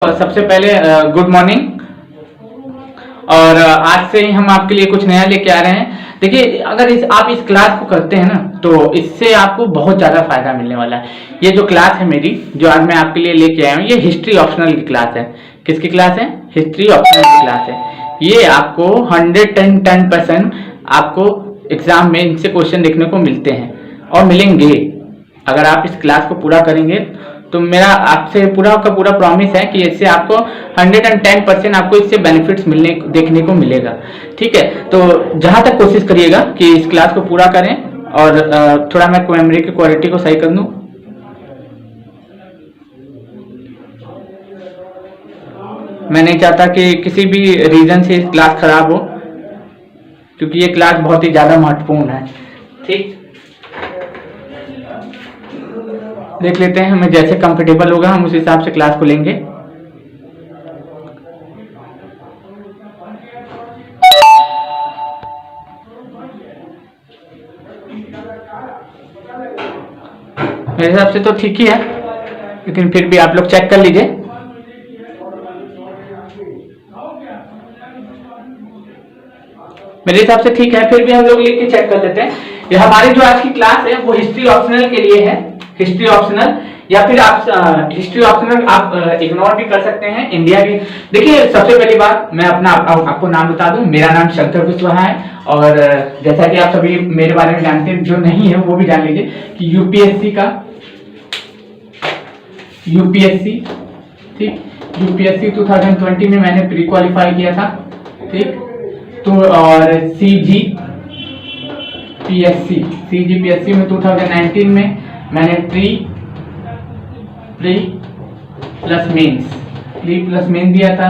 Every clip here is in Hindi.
सबसे पहले गुड मॉर्निंग। और आज से ही हम आपके लिए कुछ नया लेके आ रहे हैं। देखिए, अगर आप इस क्लास को करते हैं ना, तो इससे आपको बहुत ज़्यादा फायदा मिलने वाला है। ये जो क्लास है मेरी, जो आज मैं आपके लिए लेके आया हूँ, ये हिस्ट्री ऑप्शनल की क्लास है। किसकी क्लास है? हिस्ट्री ऑप्शनल की क्लास है। ये आपको 110% आपको एग्जाम में इनसे क्वेश्चन देखने को मिलते हैं और मिलेंगे। अगर आप इस क्लास को पूरा करेंगे तो मेरा आपसे पूरा का पूरा प्रॉमिस है कि इससे आपको 110% आपको इससे बेनिफिट्स देखने को मिलेगा। ठीक है, तो जहां तक कोशिश करिएगा कि इस क्लास को पूरा करें। और थोड़ा मैं कैमरे की क्वालिटी को सही कर दूं। मैं नहीं चाहता कि किसी भी रीजन से क्लास खराब हो, क्योंकि ये क्लास बहुत ही ज्यादा महत्वपूर्ण है। ठीक, देख लेते हैं, हमें जैसे कंफर्टेबल होगा हम उस हिसाब से क्लास को लेंगे। मेरे हिसाब से तो ठीक ही है, लेकिन फिर भी आप लोग चेक कर लीजिए। मेरे हिसाब से ठीक है, फिर भी हम लोग लेके चेक कर लेते हैं। ये हमारी जो आज की क्लास है वो हिस्ट्री ऑप्शनल के लिए है। हिस्ट्री ऑप्शनल, या फिर आप हिस्ट्री ऑप्शनल आप इग्नोर भी कर सकते हैं, इंडिया की। देखिए, सबसे पहली बात मैं अपना आपको नाम बता दूं। मेरा नाम शंकर कुशवाहा है, और जैसा कि आप सभी मेरे बारे में जानते हैं, जो नहीं है वो भी जान लीजिए कि यूपीएससी 2020 में मैंने प्री क्वालिफाई किया था। ठीक, तो और सीजीपीएससी में 2019 में मैंने प्री प्लस मेंस दिया था।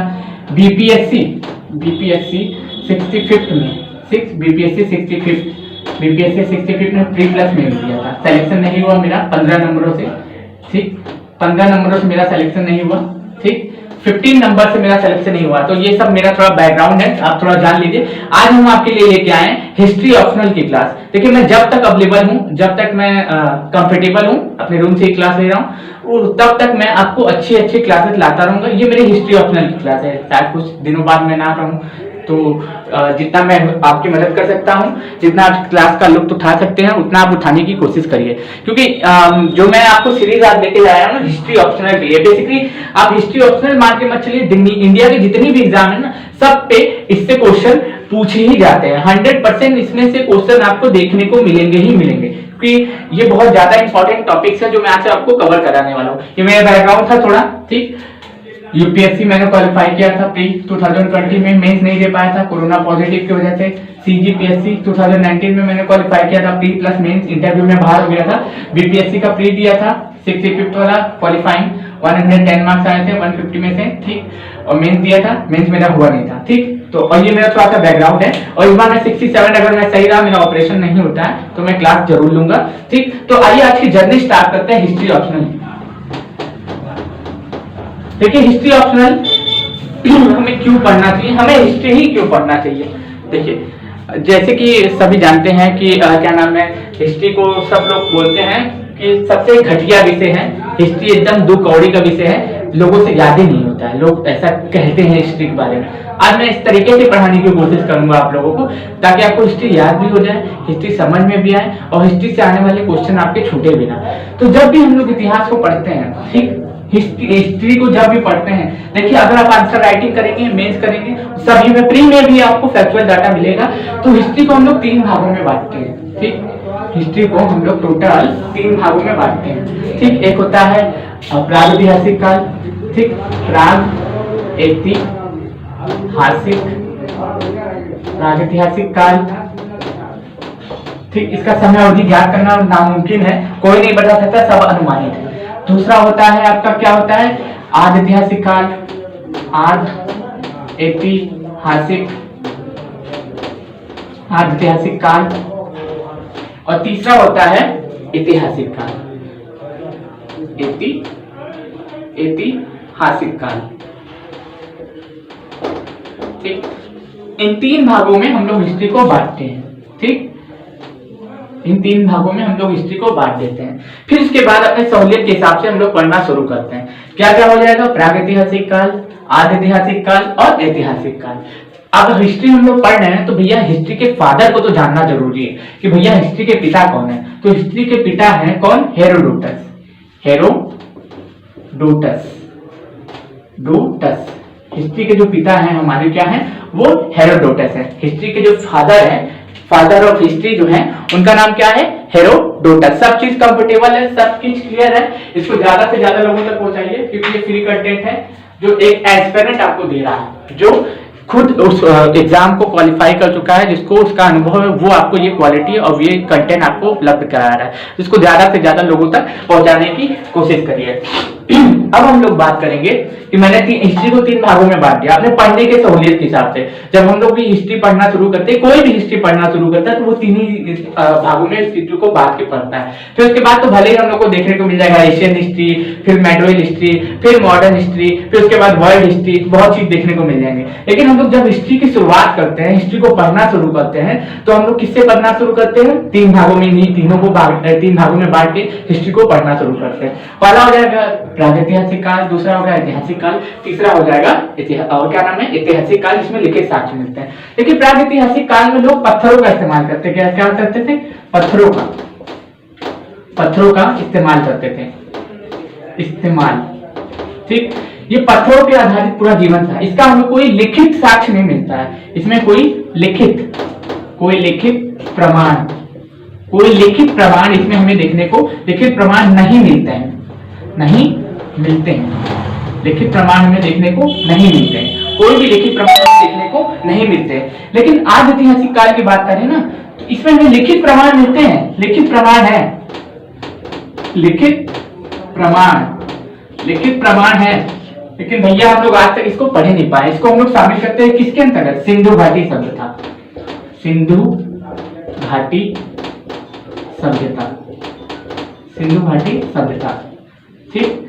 बीपीएससी 65 में प्री प्लस मेंस दिया था। सिलेक्शन नहीं हुआ मेरा 15 नंबरों से। ठीक, 15 नंबरों से मेरा सिलेक्शन नहीं हुआ। ठीक, 15 नंबर से मेरा सिलेक्शन नहीं हुआ। तो ये सब मेरा थोड़ा बैकग्राउंड है, आप थोड़ा जान लीजिए। आज हम आपके लिए लेके आए हिस्ट्री ऑप्शनल की क्लास। देखिए, मैं जब तक अवेलेबल हूँ, जब तक मैं कंफर्टेबल हूँ, अपने रूम से ही क्लास ले रहा हूँ, और तब तक मैं आपको अच्छी अच्छी क्लासेस लाता रहूंगा। ये मेरी हिस्ट्री ऑप्शनल की क्लास है। शायद कुछ दिनों बाद मैं ना रहूँ, तो जितना मैं आपकी मदद कर सकता हूँ, जितना आप क्लास का लुत्फ उठा सकते हैं, उतना आप उठाने की कोशिश करिए। क्योंकि जो मैं आपको सीरीज आज लेके आया हूँ ना, हिस्ट्री ऑप्शनल के लिए, बेसिकली आप हिस्ट्री ऑप्शनल मान के मत चलिए। इंडिया के जितनी भी एग्जाम है ना, सब पे इससे क्वेश्चन पूछे ही जाते हैं। 100% इसमें से क्वेश्चन आपको देखने को मिलेंगे ही मिलेंगे, क्योंकि ये बहुत ज्यादा इंपॉर्टेंट टॉपिक्स है जो मैं आज से आपको कवर कराने वाला हूँ। ये मेरा बैकग्राउंड था थोड़ा। ठीक, यूपीएससी मैंने क्वालिफाई किया था प्री 2020 में, मेंस नहीं दे पाया था कोरोना पॉजिटिव की वजह से। सीजीपीएससी 2019 में मैंने क्वालिफाई किया था प्री प्लस मेंस, इंटरव्यू में बाहर हो गया था। बीपीएससी का प्री दिया था 65 वाला क्वालिफाइंग, 110 मार्क्स आए थे 150 में से। ठीक, और मेंस दिया था, मेंस मेरा हुआ नहीं था। ठीक, तो और ये मेरा थोड़ा सा बैकग्राउंड है। और इस बार मैं 67 अगर मैं सही रहा, मेरा ऑपरेशन नहीं होता है, तो मैं क्लास जरूर लूंगा। ठीक, तो आइए आज की जर्नी स्टार्ट करते हैं हिस्ट्री ऑप्शनल। देखिए, हिस्ट्री ऑप्शनल हमें क्यों पढ़ना चाहिए, हमें हिस्ट्री ही क्यों पढ़ना चाहिए। देखिए, जैसे कि सभी जानते हैं कि क्या नाम है, हिस्ट्री को सब लोग बोलते हैं कि सबसे घटिया विषय है। हिस्ट्री एकदम दो कौड़ी का विषय है, लोगों से याद ही नहीं होता है, लोग ऐसा कहते हैं हिस्ट्री के बारे में। आज मैं इस तरीके से पढ़ाने की कोशिश करूंगा आप लोगों को, ताकि आपको हिस्ट्री याद भी हो जाए, हिस्ट्री समझ में भी आए, और हिस्ट्री से आने वाले क्वेश्चन आपके छूटे भी ना। तो जब भी हम लोग इतिहास को पढ़ते हैं, ठीक, हिस्ट्री को जब भी पढ़ते हैं, देखिए, अगर आप आंसर राइटिंग करेंगे, मेंस करेंगे, सभी में प्री में भी आपको फैक्चुअल डाटा मिलेगा। तो हिस्ट्री को हम लोग 3 भागों में बांटते हैं। ठीक, हिस्ट्री को हम लोग टोटल 3 भागों में बांटते हैं। ठीक, एक होता है प्रागैतिहासिक काल। ठीक, प्रागैतिहासिक काल। ठीक, इसका समय अवधि ज्ञात करना नामुमकिन है, कोई नहीं बता सकता, सब अनुमानित है। दूसरा होता है आपका, क्या होता है, आद्यैतिहासिक काल। आद्यैतिहासिक काल। और तीसरा होता है ऐतिहासिक काल। ऐतिहासिक काल। ठीक, इन 3 भागों में हम लोग हिस्ट्री को बांटते हैं। ठीक, इन 3 भागों में हम लोग हिस्ट्री को बांट देते हैं। फिर इसके बाद अपने सहूलियत के हिसाब से हम लोग पढ़ना शुरू करते हैं। क्या क्या हो जाएगा, प्रागैतिहासिक काल, आधैतिहासिक काल और ऐतिहासिक काल। अब हिस्ट्री हम लोग पढ़ रहे हैं तो भैया हिस्ट्री के फादर को तो जानना जरूरी है कि भैया हिस्ट्री के पिता कौन है। तो हिस्ट्री के पिता हैं कौन, हेरोडोटस। हेरोडोटस, डोटस, हिस्ट्री के जो पिता हैं हमारे क्या हैं, वो हेरोडोटस है। हिस्ट्री के जो फादर हैं, फादर ऑफ हिस्ट्री जो है उनका नाम क्या है, हेरोडोटस। सब चीज कंफर्टेबल है, सब चीज क्लियर है, इसको ज्यादा से ज्यादा लोगों तक पहुंचाइए क्योंकि ये फ्री कंटेंट है जो एक एस्पिरेंट आपको दे रहा है, जो खुद उस एग्जाम को क्वालिफाई कर चुका है, जिसको उसका अनुभव है, वो आपको ये क्वालिटी और ये कंटेंट आपको उपलब्ध करा रहा है। इसको ज्यादा से ज्यादा लोगों तक पहुंचाने की कोशिश करिए। अब हम लोग बात करेंगे कि मैंने हिस्ट्री को 3 भागों में बांट दिया आपने पढ़ने के सहूलियत के हिसाब से। जब हम लोग भी हिस्ट्री पढ़ना शुरू करते हैं, कोई भी हिस्ट्री पढ़ना शुरू करता है तो वो 3 ही भागों में हिस्ट्री को बांट के पढ़ता है। फिर उसके बाद तो भले ही हम लोग को देखने को मिल जाएगा एशियन हिस्ट्री, फिर मेडोइल हिस्ट्री, फिर मॉडर्न हिस्ट्री, फिर उसके बाद वर्ल्ड हिस्ट्री, बहुत चीज देखने को मिल जाएंगे। लेकिन हम लोग जब हिस्ट्री की शुरुआत करते हैं, हिस्ट्री को पढ़ना शुरू करते हैं, तो हम लोग किससे पढ़ना शुरू करते हैं, 3 भागों में, नहीं 3 भागों में बांट के हिस्ट्री को पढ़ना शुरू करते हैं। पहला हो जाएगा प्रागैतिहासिक काल, दूसरा होगा ऐतिहासिक काल, तीसरा हो जाएगा और क्या नाम है, ऐतिहासिक काल, जिसमें लिखित साक्ष्य मिलते हैं। लेकिन प्रागैतिहासिक काल में लोग पत्थरों का इस्तेमाल करते, क्या करते थे, पत्थरों का इस्तेमाल करते थे, इस्तेमाल, ठीक। ये पत्थरों पे आधारित पूरा जीवन था। इसका हमें कोई लिखित साक्ष्य नहीं मिलता है, इसमें कोई लिखित प्रमाण इसमें हमें देखने को, लिखित प्रमाण नहीं मिलते हैं, लिखित प्रमाण हमें देखने को नहीं मिलते हैं, कोई भी लिखित प्रमाण देखने को नहीं मिलते हैं। लेकिन आज ऐतिहासिक काल की बात करें ना, तो इसमें हमें लिखित प्रमाण मिलते हैं, लिखित प्रमाण है। लेकिन भैया हम लोग आज तक इसको पढ़े नहीं पाए। इसको हम लोग शामिल करते हैं किसके अंतर्गत, सिंधु घाटी सभ्यता, ठीक।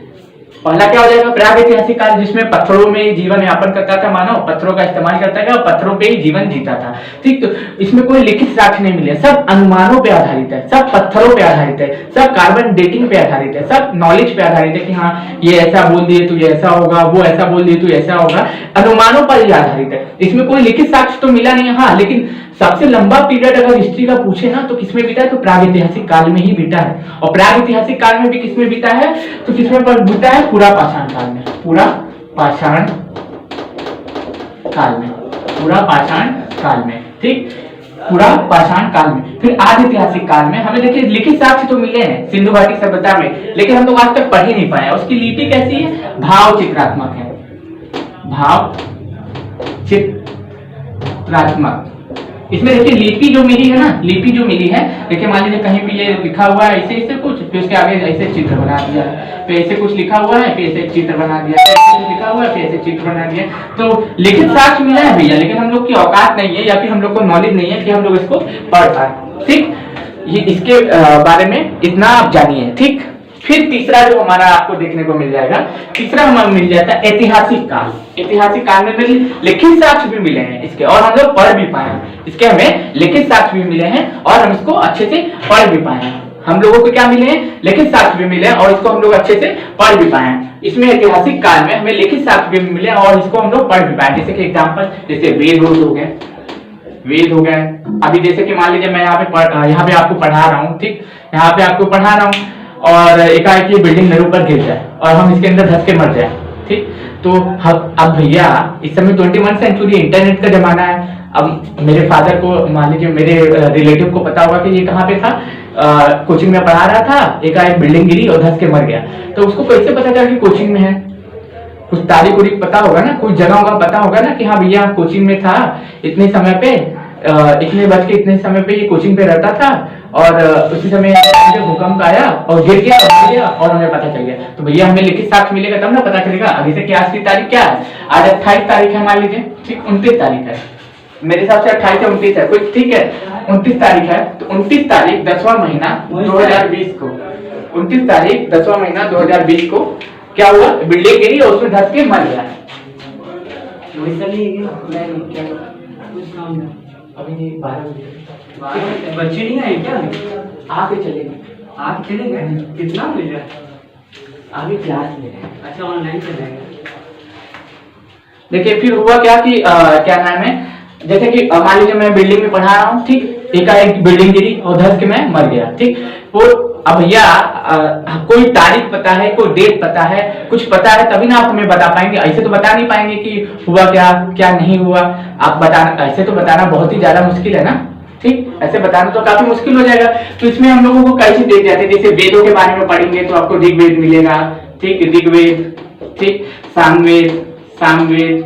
पहला क्या हो जाएगा, प्रागैतिहासिक काल, जिसमें पत्थरों में जीवन यापन करता था मानव, पत्थरों का इस्तेमाल करता था, पत्थरों पे ही जीवन जीता था, ठीक। तो इसमें कोई लिखित साक्ष्य नहीं मिले, सब अनुमानों पे आधारित है, सब पत्थरों पे आधारित है, सब कार्बन डेटिंग पे आधारित है, सब नॉलेज पे आधारित है कि हाँ ये ऐसा बोल दिए तो ये ऐसा होगा, वो ऐसा बोल दिए तो ऐसा होगा, अनुमानों पर ही आधारित है। इसमें कोई लिखित साक्ष्य तो मिला नहीं है, हाँ, लेकिन सबसे लंबा पीरियड अगर हिस्ट्री का पूछे ना तो किसमें बीता है, तो प्रागैतिहासिक काल में ही बीता है। और प्रागैतिहासिक काल में भी किसमें बीता है, तो किसमें पर बीता है, पूरा पाषाण काल में, ठीक, पूरा पाषाण काल में। फिर आधैतिहासिक काल में हमें देखिए लिखित साक्ष्य तो मिले हैं सिंधु घाटी सभ्यता में, लेकिन हम लोग आज तक पढ़ ही नहीं पाए। उसकी लिपि कैसी है, भाव चित्रात्मक है, इसमें देखिए लिपि जो मिली है, देखिए मान लीजिए कहीं पे ये लिखा हुआ है ऐसे कुछ, फिर उसके आगे ऐसे चित्र बना दिया, फिर ऐसे कुछ लिखा हुआ है, फिर ऐसे चित्र बना दिया, फिर ऐसे लिखा हुआ है, फिर ऐसे चित्र बना दिया। तो लिखित साक्ष्य मिला है भैया, लेकिन हम लोग की औकात नहीं है या फिर हम लोग को नॉलेज नहीं है कि हम लोग इसको पढ़ पाए, ठीक। ये इसके बारे में इतना आप जानिए, ठीक। फिर तीसरा जो हमारा आपको देखने को मिल जाएगा, तीसरा हमें मिल जाता है ऐतिहासिक काल। ऐतिहासिक काल में लिखित साक्ष्य भी मिले हैं इसके, और हम लोग पढ़ भी पाए हैं इसके, हमें लिखित साक्ष्य भी मिले हैं और हम इसको अच्छे से पढ़ भी पाए हैं। हम लोगों को क्या मिले हैं, लिखित साक्ष्य भी मिले हैं और इसको हम लोग अच्छे से पढ़ भी पाए हैं। इसमें ऐतिहासिक काल में हमें लिखित साक्ष्य भी मिले और इसको हम लोग पढ़ भी पाए। जैसे कि एग्जाम्पल, जैसे वेद हो गए। अभी जैसे कि मान लीजिए मैं यहाँ पे आपको पढ़ा रहा हूँ, ठीक, यहाँ पे आपको पढ़ा रहा हूँ और एकाएक ये बिल्डिंग मेरे ऊपर गिर जाए और हम इसके अंदर धंस के मर जाए, ठीक। तो अब भैया इस समय 21वीं सेंचुरी, इंटरनेट का जमाना है। अब मेरे फादर को, मान लीजिए मेरे रिलेटिव को पता होगा कि ये कहाँ पे था, कोचिंग में पढ़ा रहा था, एकाएक बिल्डिंग गिरी और धंस के मर गया। तो उसको कैसे पता चला कि कोचिंग में है, कुछ तारीख उरीख पता होगा ना, कुछ जगह होगा पता होगा ना कि हाँ भैया कोचिंग में था, इतने समय पे, इतने बज के इतने समय पे ये कोचिंग पे रहता था और उसी समय भूकंप आया और गिर गया और हमें पता चल गया। तो भैया हमें लिखित साक्ष्य मिलेगा तब ना पता चलेगा। अभी से क्या, आज की तारीख क्या है, आज 28 तारीख है मान लीजिए, ठीक, 29 तारीख है, मेरे हिसाब से 28 या 29 है कुछ, ठीक है, 29 तारीख है। तो 29 तारीख 10वां महीना 2020 को, 29 तारीख 10वां महीना 2020 को क्या हुआ, बिल्डिंग गिरी और उसमें धंस के मर गया। अभी 12 बच्चे नहीं आए क्या, आके चलेंगे, कितना मिल रहा है, अभी क्लास ले रहे हैं। अच्छा ऑनलाइन कर देंगे। देखिए फिर हुआ क्या कि क्या नाम है, जैसे कि मान लीजिए मैं बिल्डिंग में पढ़ा रहा हूँ, ठीक, एकाएक बिल्डिंग गिरी और धस के मैं मर गया, ठीक। वो अब भैया कोई तारीख पता है, कोई डेट पता है, कुछ पता है तभी ना आप हमें बता पाएंगे, ऐसे तो बता नहीं पाएंगे कि हुआ क्या क्या नहीं हुआ। आप बताना, ऐसे तो बताना बहुत ही ज्यादा मुश्किल है ना, ठीक, ऐसे बताना तो काफी मुश्किल हो जाएगा। तो इसमें हम लोगों को कैसे देख जाते हैं, जैसे वेदों के बारे में पढ़ेंगे तो आपको ऋग्वेद मिलेगा, ठीक, ऋग्वेद, ठीक, सामवेद, सामवेद,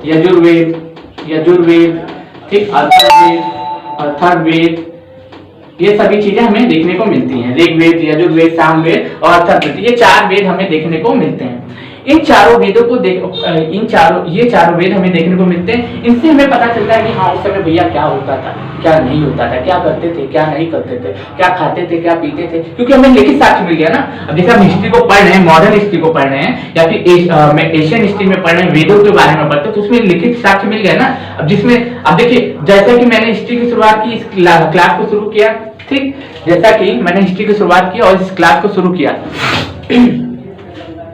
यजुर्वेद, ठीक, अथर्ववेद, ये सभी चीजें हमें देखने को मिलती हैं। ऋग्वेद, यजुर्वेद, सामवेद और अथर्ववेद, ये 4 वेद हमें देखने को मिलते हैं। इन चारों वेदों को ये चारों वेद हमें देखने को मिलते हैं। इनसे हमें पता चलता है कि हाँ उस समय भैया क्या होता था, क्या नहीं होता था, क्या करते थे, क्या नहीं करते थे, क्या खाते थे, क्या पीते थे, क्योंकि हमें लिखित साक्ष्य मिल गया ना। अब जैसे हम हिस्ट्री को पढ़ रहे हैं, मॉडर्न हिस्ट्री को पढ़ रहे हैं या फिर एशियन हिस्ट्री में पढ़ रहे हैं, वेदों के बारे में पढ़ते हैं, तो उसमें लिखित साक्ष्य मिल गया ना। अब जिसमें अब देखिए, जैसा कि मैंने हिस्ट्री की शुरुआत की, इस क्लास को शुरू किया, ठीक, जैसा कि मैंने हिस्ट्री की शुरुआत की और इस क्लास को शुरू किया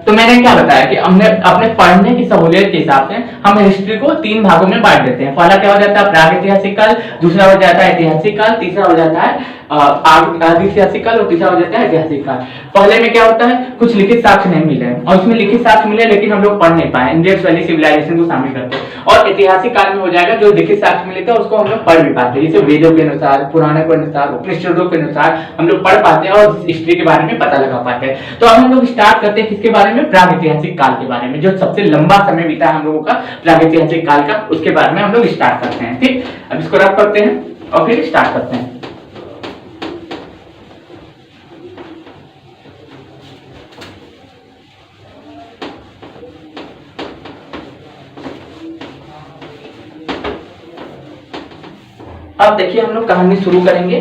तो मैंने क्या बताया कि हमने अपने पढ़ने की सहूलियत के हिसाब से हम हिस्ट्री को 3 भागों में बांट देते हैं। पहला क्या हो जाता है, प्रागैतिहासिक काल, दूसरा हो जाता है ऐतिहासिक काल, तीसरा हो जाता है आदिऐतिहासिक काल और तीसरा हो जाता है ऐतिहासिक काल। पहले में क्या होता है, कुछ लिखित साक्ष्य नहीं मिले और इसमें लिखित साक्ष्य मिले लेकिन हम लोग पढ़ नहीं पाए, इंडस वैली सिविलाइजेशन को शामिल करते हैं। और ऐतिहासिक काल में हो जाएगा जो लिखित साक्ष्य मिले थे उसको हम लोग पढ़ भी पाते हैं, जैसे वेदों के अनुसार, पुराणों के अनुसार, उपनिषदों के अनुसार हम लोग पढ़ पाते हैं और हिस्ट्री के बारे में पता लगा पाते हैं। तो अब हम लोग स्टार्ट करते हैं किसके बारे में, प्रागैतिहासिक काल के बारे में, जो सबसे लंबा समय बीता है हम लोगों का प्रागैतिहासिक काल का, उसके बारे में हम लोग स्टार्ट करते हैं, ठीक। अब इसको रख करते हैं और फिर स्टार्ट करते हैं। अब देखिए हम लोग कहानी शुरू करेंगे,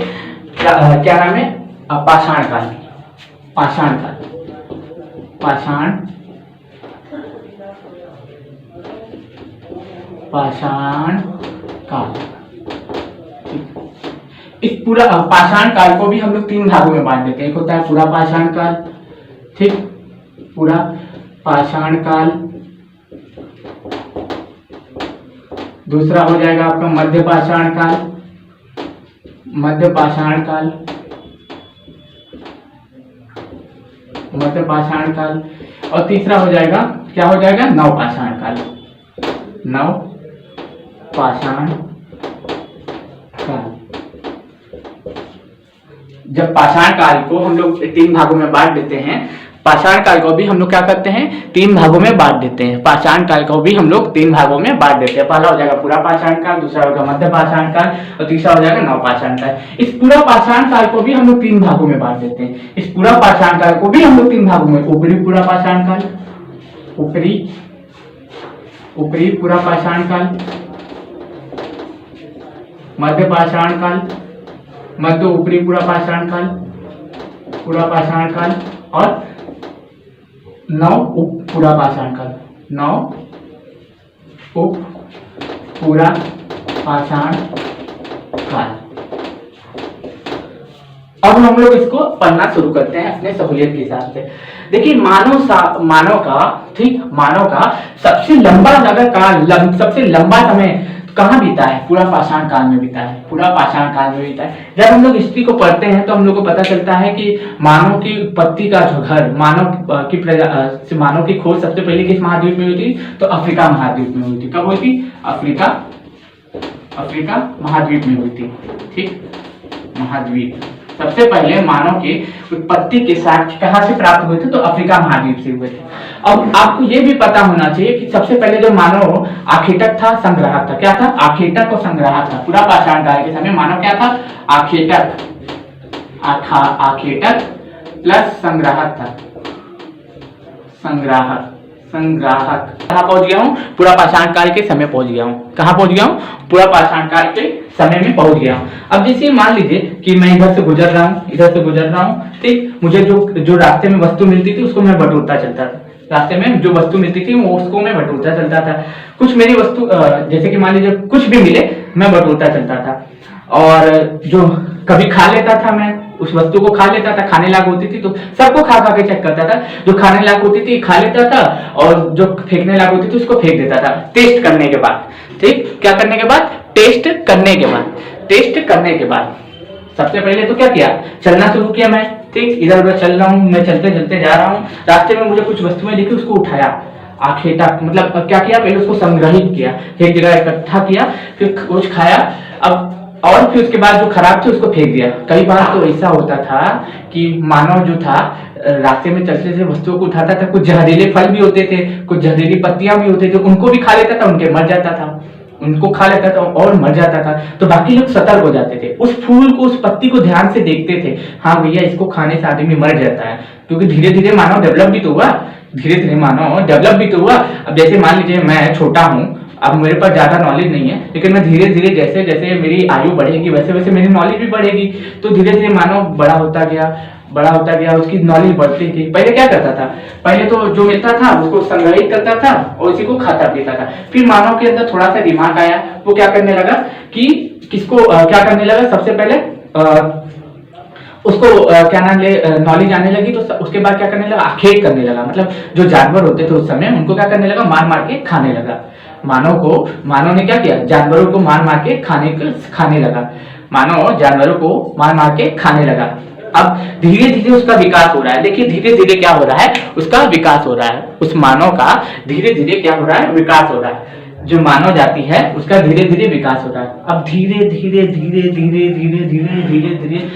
क्या नाम है, पाषाण काल। पाषाण काल, पाषाण, पाषाण काल। इस पूरा पाषाण काल को भी हम लोग 3 भागों में बांट देते हैं। एक होता है पूरा पाषाण काल, ठीक, पूरा पाषाण काल, दूसरा हो जाएगा आपका मध्य पाषाण काल, मध्य पाषाण काल, मध्य पाषाण काल, और तीसरा हो जाएगा, क्या हो जाएगा, नव पाषाण काल, नव पाषाण काल। जब पाषाण काल को हम लोग 3 भागों में बांट देते हैं, पाषाण काल को भी हम लोग क्या करते हैं, 3 भागों में बांट देते हैं। पाषाण काल को भी हम लोग 3 भागों में बांट देते हैं। पहला हो जाएगा पूरा पाषाण काल, दूसरा होगा मध्य पाषाण काल और तीसरा हो जाएगा नव पाषाण काल। इस पूरा पाषाण काल को भी हम लोग 3 भागों में बांट देते हैं। इस पूरा पाषाण काल को भी हम लोग 3 भागों में, ऊपरी पूरा पाषाण काल, ऊपरी पूरा पाषाण काल, मध्य पाषाण काल, मध्य ऊपरी पूरा पाषाण काल, पूरा पाषाण काल और नव उप पूरा पाषाण काल, नव उप पूरा पाषाण काल। अब हम लोग इसको पढ़ना शुरू करते हैं अपने सहूलियत के हिसाब से। देखिए मानव का, ठीक, मानव का सबसे लंबा काल, सबसे लंबा समय कहाँ बीता है, पूरा पाषाण काल में बीता है, पूरा पाषाण काल में बीता है। जब हम लोग हिस्ट्री को पढ़ते हैं तो हम लोग को पता चलता है कि मानव की उत्पत्ति का जो घर, मानव की खोज सबसे पहले किस महाद्वीप में हुई थी, तो अफ्रीका महाद्वीप में हुई थी। कब हुई थी, अफ्रीका महाद्वीप में हुई थी, ठीक, महाद्वीप। सबसे पहले मानव की उत्पत्ति के साक्ष्य कहाँ से प्राप्त हुए थे, तो अफ्रीका महाद्वीप से हुए थे। अब आपको ये भी पता होना चाहिए कि सबसे पहले जो मानव आखेटक था, संग्राहक था। क्या था, आखेटक और संग्राहक था। पूरा पाषाण काल के समय मानव क्या था, आखेटक, आखेटक प्लस संग्राहक था, संग्राहक। कहाँ पहुंच गया हूँ, पूरा पाषाण काल के समय पहुंच गया हूँ। कहाँ पहुंच गया हूँ, पूरा पाषाण काल के समय में पहुंच गया हूँ। अब जैसे मान लीजिए कि मैं इधर से गुजर रहा हूँ, ठीक, मुझे जो रास्ते में वस्तु मिलती थी उसको मैं बटोरता चलता था। रास्ते में जो वस्तु मिलती थी वो उसको मैं बटोरता चलता था। कुछ मेरी वस्तु जैसे कि मान लीजिए कुछ भी मिले मैं बटोरता चलता था, और जो कभी खा लेता था मैं, उस वस्तु को खा लेता था, खाने लायक होती थी तो सबको खा खा के चेक करता था, जो खाने लायक होती थी खा लेता था और जो फेंकने लायक होती थी उसको फेंक देता था टेस्ट करने के बाद। ठीक, क्या करने के बाद? टेस्ट करने के बाद। टेस्ट करने के बाद सबसे पहले तो क्या किया, चलना शुरू किया मैं। ठीक, इधर उधर चल रहा हूँ मैं, चलते चलते जा रहा हूँ, रास्ते में मुझे कुछ वस्तुएं दिखी, उसको उठाया आखिर तक, मतलब क्या किया, पहले उसको संग्रहित किया, एक जगह इकट्ठा किया, फिर कुछ खाया, अब और फिर उसके बाद जो खराब थे उसको फेंक दिया। कई बार तो ऐसा होता था कि मानव जो था रास्ते में चलते चलते वस्तुओं को उठाता था, कुछ जहरीले फल भी होते थे, कुछ जहरीली पत्तियां भी होते थे, उनको भी खा लेता था, उनके मर जाता था, उनको खा लेता था और मर जाता था। तो बाकी लोग सतर्क हो जाते थे, उस फूल को, उस पत्ती को ध्यान से देखते थे, हाँ भैया इसको खाने से आदमी मर जाता है, क्योंकि धीरे धीरे मानव डेवलप भी तो हुआ, धीरे धीरे मानव डेवलप भी तो हुआ। अब जैसे मान लीजिए मैं छोटा हूँ, अब मेरे पास ज्यादा नॉलेज नहीं है, लेकिन मैं धीरे धीरे जैसे जैसे मेरी आयु बढ़ेगी वैसे वैसे मेरी नॉलेज भी बढ़ेगी, तो धीरे धीरे मानव बड़ा होता गया, उसकी नॉलेज बढ़ती गई। पहले क्या करता था, पहले तो जो मिलता था उसको संग्रहित करता था और उसी को खाता पीता था। फिर मानव के अंदर थोड़ा सा दिमाग आया, वो क्या करने लगा कि किसको क्या करने लगा, सबसे पहले उसको क्या नाम ले नॉलेज आने लगी, तो उसके बाद क्या करने लगा, आखेट करने लगा, मतलब जो जानवर होते थे उस समय उनको क्या करने लगा, मार मार के खाने लगा। मानव ने क्या किया, जानवरों को मार मार के खाने लगा, मानव जानवरों को मार मार के खाने लगा। अब धीरे धीरे उसका विकास हो रहा है, देखिए धीरे धीरे क्या हो रहा है, उसका विकास हो रहा है, उस मानव का धीरे धीरे क्या हो रहा है, विकास हो रहा है, जो मानव जाति है उसका धीरे धीरे विकास हो रहा है। अब धीरे धीरे धीरे धीरे धीरे धीरे धीरे धीरे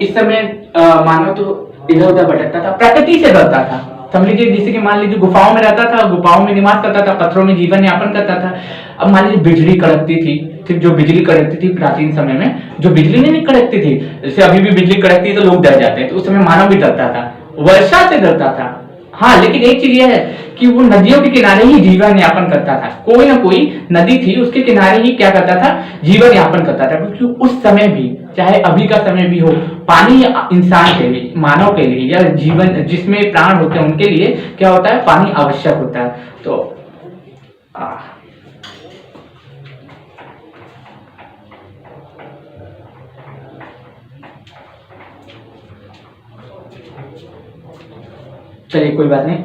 इस समय मानव तो इधर उधर भटकता था, प्रकृति से डरता था, समझ लीजिए, जैसे कि मान लीजिए गुफाओं में रहता था, गुफाओं में निवास करता था, पत्थरों में जीवन यापन करता था। अब मान लीजिए बिजली कड़कती थी, ठीक, जो बिजली कड़कती थी प्राचीन समय में, जो बिजली नहीं कड़कती थी, जैसे अभी भी बिजली कड़कती है तो लोग डर जाते हैं, तो उस समय मानव भी डरता था, वर्षा से डरता था। हाँ, लेकिन एक चीज यह है कि वो नदियों के किनारे ही जीवन यापन करता था, कोई ना कोई नदी थी उसके किनारे ही क्या करता था, जीवन यापन करता था, क्योंकि उस समय भी, चाहे अभी का समय भी हो, पानी इंसान के लिए, मानव के लिए, या जीवन जिसमें प्राण होते हैं उनके लिए क्या होता है, पानी आवश्यक होता है। तो चलिए कोई बात नहीं।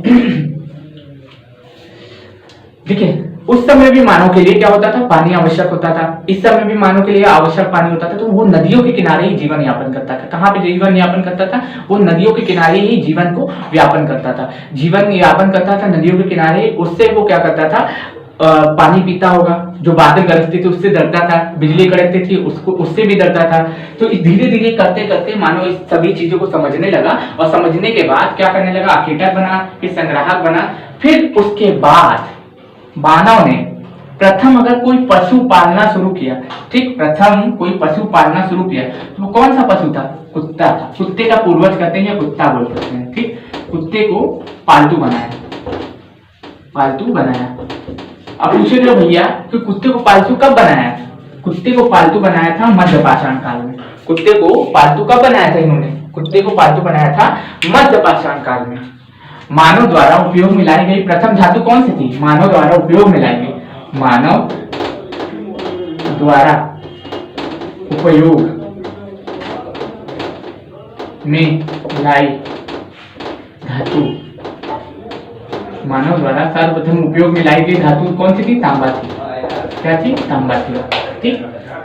देखिए उस समय भी मानव के लिए क्या होता था, पानी आवश्यक होता था, इस समय भी मानव के लिए आवश्यक पानी होता था, तो वो नदियों के किनारे ही जीवन यापन करता था। कहाँ पे जीवन यापन करता था, वो नदियों के किनारे ही जीवन को व्यापन करता था, जीवन यापन करता था नदियों के किनारे। उससे वो क्या करता था, पानी पीता होगा, जो बादल गरजती थी उससे डरता था, बिजली कड़कती थी उससे भी डरता था। तो धीरे धीरे करते करते मानव इस सभी चीजों को समझने लगा, और समझने के बाद क्या करने लगा, आखेटक बना, फिर संग्राहक बना। फिर उसके बाद मानव ने प्रथम अगर कोई पशु पालना शुरू किया, ठीक, प्रथम कोई पशु पालना शुरू किया, तो वो कौन सा पशु था, कुत्ता था। कुत्ते का पूर्वज कहते हैं या कुत्ता बोल सकते हैं, ठीक, कुत्ते को पालतू बनाया, पालतू बनाया। अब पूछेगा भैया कि कुत्ते को पालतू कब बनाया, कुत्ते को पालतू बनाया था मध्य पाषाण काल में। कुत्ते को पालतू कब बनाया था इन्होंने, कुत्ते को पालतू बनाया था मध्य पाषाण काल में। मानव द्वारा उपयोग में लाई गई प्रथम धातु कौन सी थी, मानव द्वारा उपयोग में लाई गई, मानव द्वारा उपयोग में लाई धातु, मानव द्वारा सर्वप्रथम उपयोग में लाई गई धातु कौन सी थी, तांबा थी। क्या थी, तांबा थी, ठीक,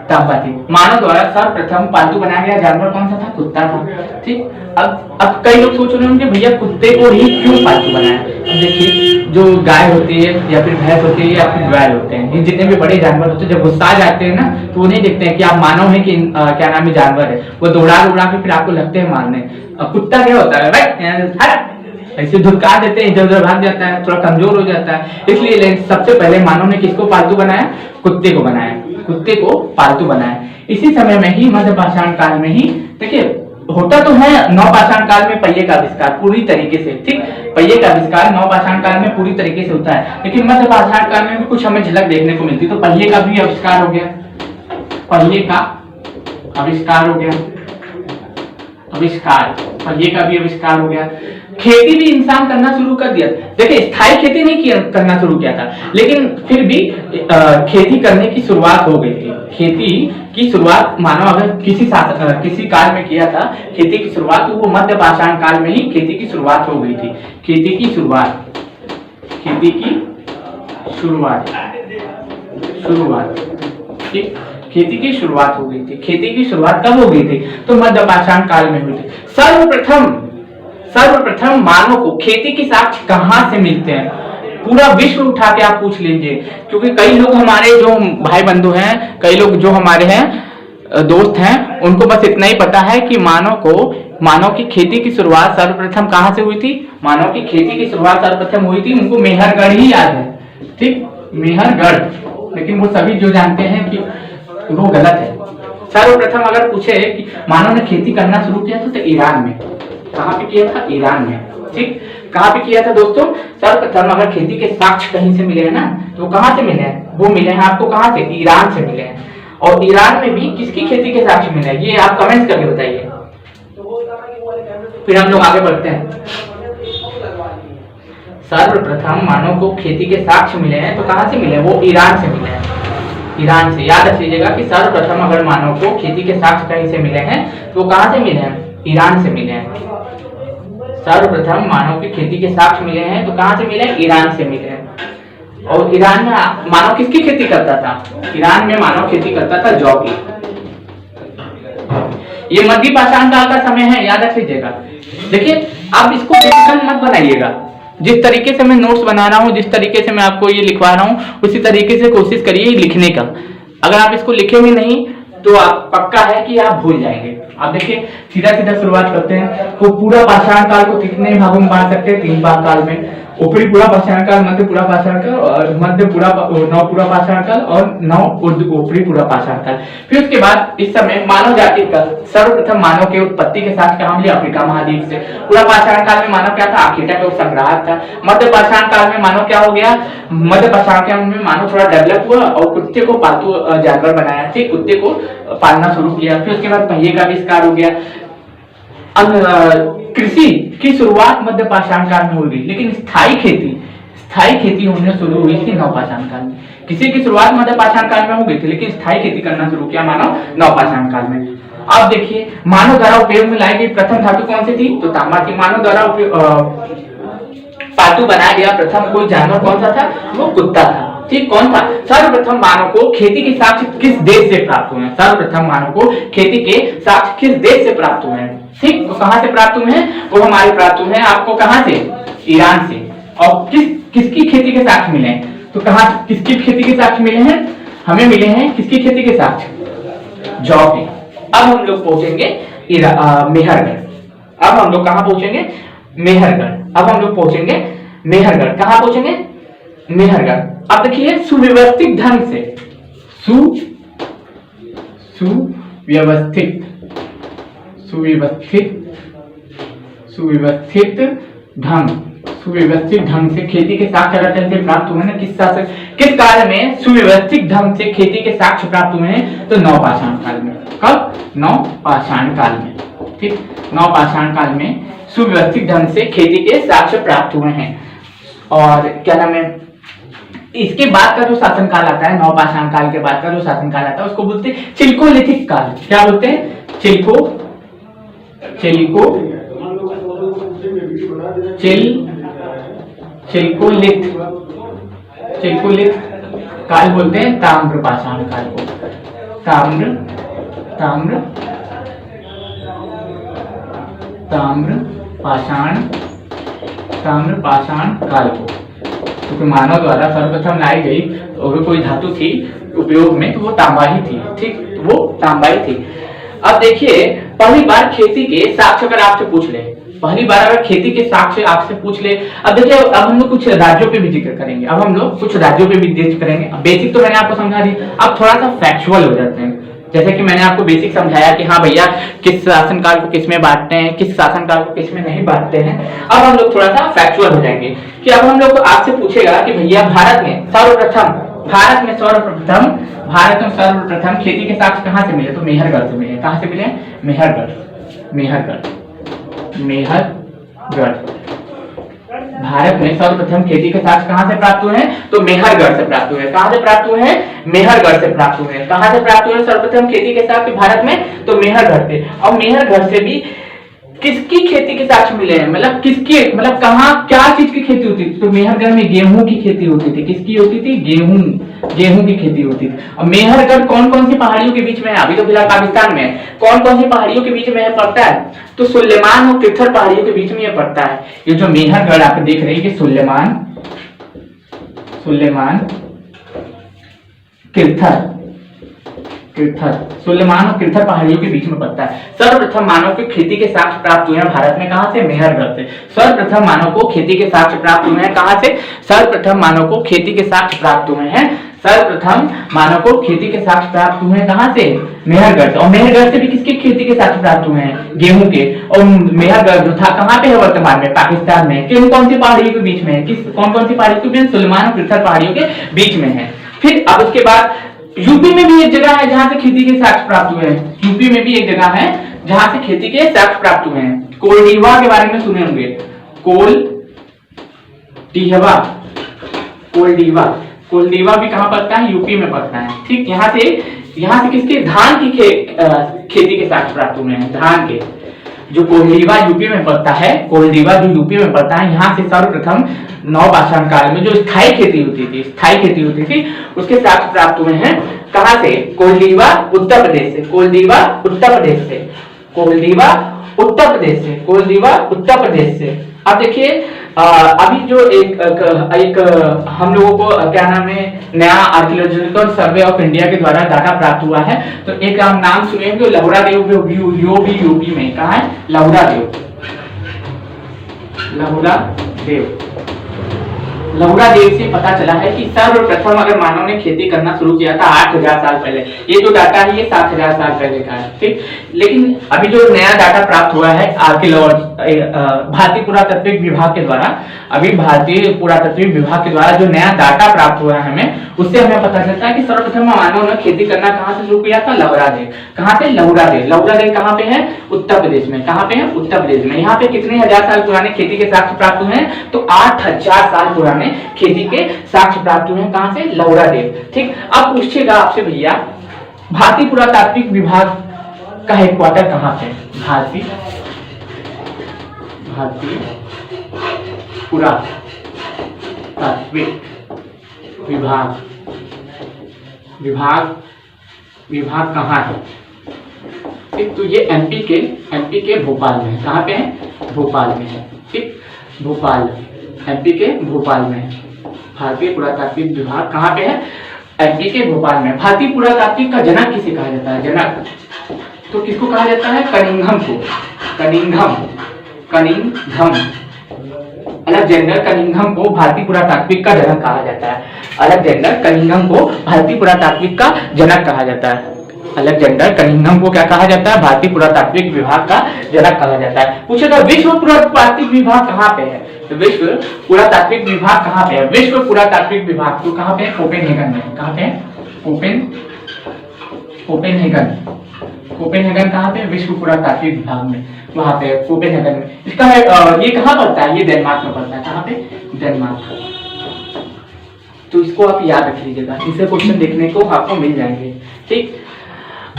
तांबा थी। मानव द्वारा सर्वप्रथम पालतू बनाया गया जानवर कौन सा था, कुत्ता था, ठीक। अब कई लोग सोच रहे होंगे भैया कुत्ते को ही क्यों पालतू बनाया। अब देखिए जो गाय होती है या फिर भैंस होती है या फिर बैल होते हैं, ये जितने भी बड़े जानवर होते हैं, जब गुस्सा आ जाते हैं ना, तो वो नहीं देखते हैं कि आप मानव है कि क्या नाम है जानवर है, वो दौड़ा के फिर आपको लगते हैं मारने। कुत्ता क्या होता है, भाई ऐसे धुतकार देते हैं, इधर उधर भाग जाता है, थोड़ा कमजोर हो जाता है। इसलिए सबसे पहले मानव ने किसको पालतू बनाया, कुत्ते को बनाया, कुत्ते को पालतू बनाया। इसी समय में ही मध्य पाषाण काल में ही, देखिए होता तो है नवपाषाण काल में पहिए का आविष्कार पूरी तरीके से, ठीक, पहिए का आविष्कार नवपाषाण काल में पूरी तरीके से होता है, लेकिन मध्य पाषाण काल में भी कुछ हमें झलक देखने को मिलती। तो पहिए का भी आविष्कार हो गया, पहिए का आविष्कार हो गया, आविष्कार, पहिए का भी आविष्कार हो गया। खेती भी इंसान करना शुरू कर दिया। देखिए स्थायी खेती नहीं करना शुरू किया था, लेकिन फिर भी खेती करने की शुरुआत हो गई थी। खेती की शुरुआत मानो अगर किसी काल में किया था खेती की शुरुआत, तो वो मध्य पाषाण काल में ही खेती की शुरुआत हो गई थी। खेती की शुरुआत ठीक, खेती की शुरुआत हो गई थी। खेती की शुरुआत कब हो गई थी? तो मध्य पाषाण काल में हुई थी। सर्वप्रथम मानव को खेती के साक्ष्य कहां से मिलते हैं? पूरा विश्व उठा के आप पूछ लीजिए, क्योंकि कई लोग हमारे जो भाई बंधु हैं, कई लोग जो हमारे हैं दोस्त हैं, उनको बस इतना ही पता है कि मानव की खेती की शुरुआत सर्वप्रथम कहां से हुई थी। मानव की खेती की शुरुआत सर्वप्रथम हुई थी, उनको मेहरगढ़ ही याद है। ठीक, मेहरगढ़, लेकिन वो सभी जो जानते हैं कि वो गलत है। सर्वप्रथम अगर पूछे कि मानव ने खेती करना शुरू किया था तो ईरान में। कहां पे किया था? ईरान में। ठीक, कहां पे किया था दोस्तों? सर्वप्रथम अगर खेती के साक्ष्य कहीं से मिले हैं ना, तो कहां से मिले हैं? वो मिले हैं आपको कहां से? ईरान से मिले हैं। और ईरान में भी किसकी खेती के साक्ष्य मिले हैं, ये आप कमेंट करके बताइए। फिर हम लोग आगे बढ़ते हैं। सर्वप्रथम मानव को खेती के साक्ष्य मिले हैं तो कहां से मिले? वो ईरान से मिले हैं। ईरान से। याद रखिएगा कि सर्वप्रथम अगर मानव को खेती के साक्ष्य कहीं से मिले हैं तो कहां से मिले हैं? ईरान से मिले हैं। सर्वप्रथम मानव की खेती के साक्ष्य मिले हैं तो कहां से मिले? ईरान से मिले हैं। और ईरान में मानव किसकी खेती करता था? ईरान में मानव खेती करता था जौ की। ये मध्य पाषाण काल का समय है, याद रख लीजिएगा। देखिए आप इसको डिफिकल्ट मत बनाइएगा। जिस तरीके से मैं नोट्स बना रहा हूँ, जिस तरीके से मैं आपको ये लिखवा रहा हूँ, उसी तरीके से कोशिश करिए लिखने का। अगर आप इसको लिखेंगे नहीं तो आप पक्का है कि आप भूल जाएंगे। आप देखिए सीधा सीधा शुरुआत करते हैं। तो पूरा पाषाण काल को कितने भागों में बांट सकते हैं? 3 भाग काल में। ऊपरी पूरा पाषाण काल, मध्य पूरा पाषाण काल और मध्य पूरा नव पूरा पाषाण काल और नव ऊपरी पूरा पाषाण काल। फिर उसके बाद इस समय मानव जाति का सर्वप्रथम मानव के उत्पत्ति के साथ काम लिया अफ्रीका महाद्वीप से। पूरा पाषाण काल में मानव क्या था? आर्किटा का संग्राहक था। मध्य पाषाण काल में मानव क्या हो गया? मध्य पाषाण काल में मानव थोड़ा डेवलप हुआ और कुत्ते को पालतू जानवर बनाया। ठीक, कुत्ते को पालना शुरू किया। फिर उसके बाद पहिए का आविष्कार हो गया। कृषि की शुरुआत मध्य पाषाण काल में हो गई, लेकिन स्थायी खेती होने शुरू हुई थी नव पाषाण काल में। कृषि की शुरुआत मध्य पाषाण काल में हो गई थी, लेकिन स्थायी खेती करना शुरू किया मानव नव पाषाण काल में। अब देखिए मानव द्वारा उपयोग में लाई गई प्रथम धातु कौन सी थी? तो तांबा थी। मानव द्वारा पालतू बनाया गया प्रथम कोई जानवर कौन सा था? वो कुत्ता था। ठीक, कौन था? सर्वप्रथम मानव को खेती के साक्ष्य किस देश से प्राप्त हुए हैं? सर्वप्रथम मानव को खेती के साक्ष्य किस देश से प्राप्त हुए हैं? ठीक, तो कहां से प्राप्त हुए हैं? वो हमारे प्राप्त हुए हैं आपको कहां से? ईरान से। और किसकी खेती के साक्ष्य मिले हैं? तो कहां किसकी खेती के साक्ष्य मिले हैं? हमें मिले हैं किसकी खेती के साक्ष्य? जौ के। अब हम लोग पहुंचेंगे मेहरगढ़। अब हम लोग कहां पहुंचेंगे? मेहरगढ़। अब हम लोग पहुंचेंगे मेहरगढ़। कहां पहुंचेंगे? मेहरगढ़। अब देखिए सुव्यवस्थित ढंग से सुव्यवस्थित ढंग से खेती के साक्ष्य अगर प्राप्त हुए ना, किस काल में सुव्यवस्थित ढंग से खेती के साक्ष्य प्राप्त हुए हैं? तो नव पाषाण काल में। कब? नव पाषाण काल में। ठीक, नव पाषाण काल में सुव्यवस्थित ढंग से खेती के साक्ष्य प्राप्त हुए हैं। और क्या नाम है, इसके बाद का जो शासनकाल आता है, नव पाषाण काल के बाद का जो शासनकाल आता है, उसको बोलते हैं चिल्कोलिथिक काल। क्या बोलते हैं? चिल्कोलिथ काल बोलते हैं। ताम्र पाषाण काल को ताम्र पाषाण काल को, क्योंकि मानव द्वारा सर्वप्रथम लाई गई और कोई धातु थी उपयोग में तो वो तांबा ही थी। ठीक, तो वो तांबा ही थी। अब देखिए पहली बार खेती के साक्ष्य अगर आपसे पूछ ले, पहली बार अगर खेती के साक्ष्य आपसे पूछ ले। अब देखिए अब हम लोग कुछ राज्यों पे भी जिक्र करेंगे। अब हम लोग कुछ राज्यों पे भी जिक्र करेंगे। बेसिक तो मैंने आपको समझा दी, अब थोड़ा सा फैक्चुअल हो जाते हैं। जैसे कि मैंने आपको बेसिक समझाया कि हाँ भैया किस शासनकाल को किस में बांटते हैं, किस शासनकाल को किस में नहीं बांटते हैं। अब हम लोग थोड़ा सा फैक्चुअल हो जाएंगे कि अब हम लोग आपसे पूछेगा कि भैया भारत में सर्वप्रथम खेती के साक्ष्य कहाँ से मिले? तो मेहरगढ़ से मिले। कहाँ से मिले? मेहरगढ़। भारत में सर्वप्रथम खेती के साक्ष्य कहां से प्राप्त हुए हैं? तो मेहरगढ़ से प्राप्त हुए हैं। कहां से प्राप्त हुए हैं? मेहरगढ़ से प्राप्त हुए हैं। कहां से प्राप्त हुए हैं सर्वप्रथम खेती के साक्ष्य भारत में? तो मेहरगढ़ से। और मेहरगढ़ से भी किसकी खेती के साक्ष्य मिले हैं? मतलब किसकी, मतलब कहाँ क्या चीज की खेती होती थी? तो मेहरगढ़ में गेहूं की खेती होती थी। किसकी होती थी? गेहूं की खेती होती थी। और मेहरगढ़ कौन कौन सी पहाड़ियों के बीच में है? अभी तो फिलहाल पाकिस्तान में है। कौन कौन सी पहाड़ियों के बीच में है पड़ता है? तो सुलेमान और किरथर पहाड़ियों के बीच में यह पड़ता है। ये जो मेहरगढ़ आप देख रहे हैं कि सुलेमान सुलेमान और किरथर पहाड़ियों के बीच में पड़ता है। सर्वप्रथम मानव को खेती के साक्ष्य प्राप्त हुए हैं भारत में कहां से? मेहरगढ़ से। सर्वप्रथम मानव को खेती के साक्ष्य प्राप्त हुए हैं कहां से? सर्वप्रथम मानव को खेती के साक्ष्य प्राप्त हुए हैं। सर्वप्रथम मानव को खेती के साक्ष्य प्राप्त हुए हैं कहां से? मेहरगढ़ से। और मेहरगढ़ से भी किसके खेती के साक्ष्य प्राप्त हुए हैं? गेहूं के। और मेहरगढ़ जो था कहां पे है वर्तमान में? पाकिस्तान में। किन कौन सी पहाड़ियों के बीच में है? कौन कौन सी पहाड़ियों के बीच? सुलेमान और किरथर पहाड़ियों के बीच में है। फिर अब उसके बाद यूपी में भी एक जगह है जहां से खेती के साक्ष्य प्राप्त हुए हैं। यूपी में भी एक जगह है जहां से खेती के साक्ष्य प्राप्त हुए हैं। कोल्डीवा के बारे में सुने होंगे। कोल्डीवा भी कहां पड़ता है? यूपी में पड़ता है। ठीक, यहाँ से किसके? धान की खेती के साक्ष्य प्राप्त हुए हैं। धान के जो कोल्डीवा यूपी में पड़ता है, कोल्डीवा जो यूपी में पड़ता है, यहाँ से सर्वप्रथम नवपाषाण काल में जो स्थायी खेती होती थी उसके साक्ष्य प्राप्त हुए हैं कहां से? कोल्डीवा उत्तर प्रदेश से। कोल्डीवा उत्तर प्रदेश से। अब देखिए अभी जो एक हम लोगों को क्या नाम है, नया आर्कियोलॉजिकल सर्वे ऑफ इंडिया के द्वारा डाटा प्राप्त हुआ है। तो एक हम नाम सुने होंगे लहुरा देव, जो भी यूपी में कहा है? लहुरा देव से पता चला है कि सर्वप्रथम अगर मानव ने खेती करना शुरू किया था 8000 साल पहले। ये जो डाटा है ये 7000 साल पहले का है। ठीक, लेकिन अभी जो नया डाटा प्राप्त हुआ है भारतीय पुरातत्विक विभाग के द्वारा जो नया डाटा प्राप्त हुआ है हमें, उससे हमें पता चलता है कि सर्वप्रथम मानव ने खेती करना कहां से शुरू किया था? लहुरा देव। कहां से? लहुरा देव कहां पे है? उत्तर प्रदेश में। कहां पे है? उत्तर प्रदेश में। यहाँ पे कितने हजार साल पुराने खेती के साक्ष्य प्राप्त हुए हैं? तो 8000 साल पुराने खेती के साक्ष्य प्राप्त हुए हैं कहां से? लहुरा देव। ठीक, अब पूछेगा आपसे भैया भारतीय पुरातात्विक विभाग का हेडक्वार्टर कहां पे? भारतीय पुरातात्विक विभाग कहां है? ठीक, तो ये एमपी के भोपाल में है। कहां पे है? भोपाल में है। ठीक, भोपाल, एमपी के भोपाल में। भारतीय पुरातात्विक विभाग कहां पे है? एमपी के भोपाल में। भारतीय पुरातात्विक का जनक किसे कहा जाता है? जनक तो किसको कहा जाता है? कनिंघम को। अलेक्जेंडर कनिंघम को भारतीय पुरातात्विक का जनक कहा जाता है। अलेक्जेंडर कनिंघम को भारतीय पुरातात्विक का जनक कहा जाता है। अलेक्जेंडर कनिंघम को क्या कहा जाता है? भारतीय पुरातात्विक विभाग का जनक कहा जाता है। पूछेगा विश्व पुरातात्विक विभाग कहाँ पे है? तो विश्व पुरातात्विक विभाग कहाँ पे है? विश्व पुरातात्विक विभाग तो कहाँ पे है? कोपेनहेगन में। कहाँ पे है? कोपेनहेगन कहाँ पे? विश्व पुरातात्विक विभाग में, वहां पे कोपेनहेगन में। इसका ये कहाँ पड़ता है? ये डेनमार्क में पड़ता है। कहाँ पे? डेनमार्क। तो इसको आप याद रख लीजिएगा, इसे क्वेश्चन देखने को आपको मिल जाएंगे। ठीक,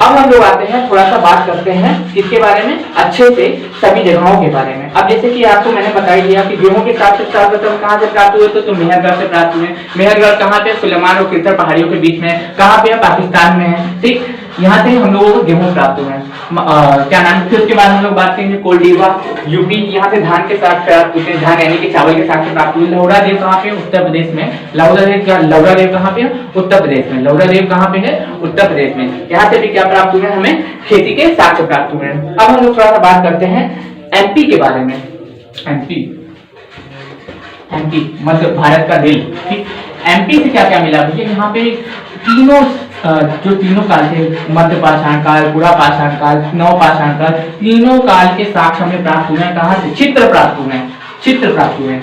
अब हम लोग आते हैं थोड़ा सा बात करते हैं किसके बारे में? अच्छे से सभी जगहों के बारे में। अब जैसे कि आपको मैंने बता ही दिया कि गेहूं के साथ सर्वप्रथम कहां से प्राप्त हुए? तो मेहरगढ़ से प्राप्त हुए। मेहरगढ़ कहां पे? सुलेमान और किरथर पहाड़ियों के बीच में। कहां पे है? पाकिस्तान में है। ठीक, यहाँ से हम लोगों को गेहूं प्राप्त हुए हैं। क्या नाम? फिर उसके बाद हम लोग बात करेंगे कोल्डीवा यूपी, यहाँ से धान के साथ प्राप्त हुए, धान यानी कि चावल के साथ प्राप्त हुए। लहुरा देव कहाँ पे? उत्तर प्रदेश में। लहुरा देव कहाँ पे? उत्तर प्रदेश में। लहुरा देव कहाँ पे है? उत्तर प्रदेश में। यहाँ से भी क्या प्राप्त हुए? हमें खेती के साक्ष्य प्राप्त हुए हैं। अब हम लोग थोड़ा सा बात करते हैं एमपी के बारे में। एमपी मध्य भारत का दिल। ठीक, एमपी से क्या क्या मिला भैया? यहाँ पे तीनों काल थे, मध्य पाषाण काल, पुरा पाषाण काल, नव पाषाण काल, तीनों काल के साक्ष्य हमें प्राप्त हुए हैं। कहाँ से? चित्र प्राप्त हुए हैं।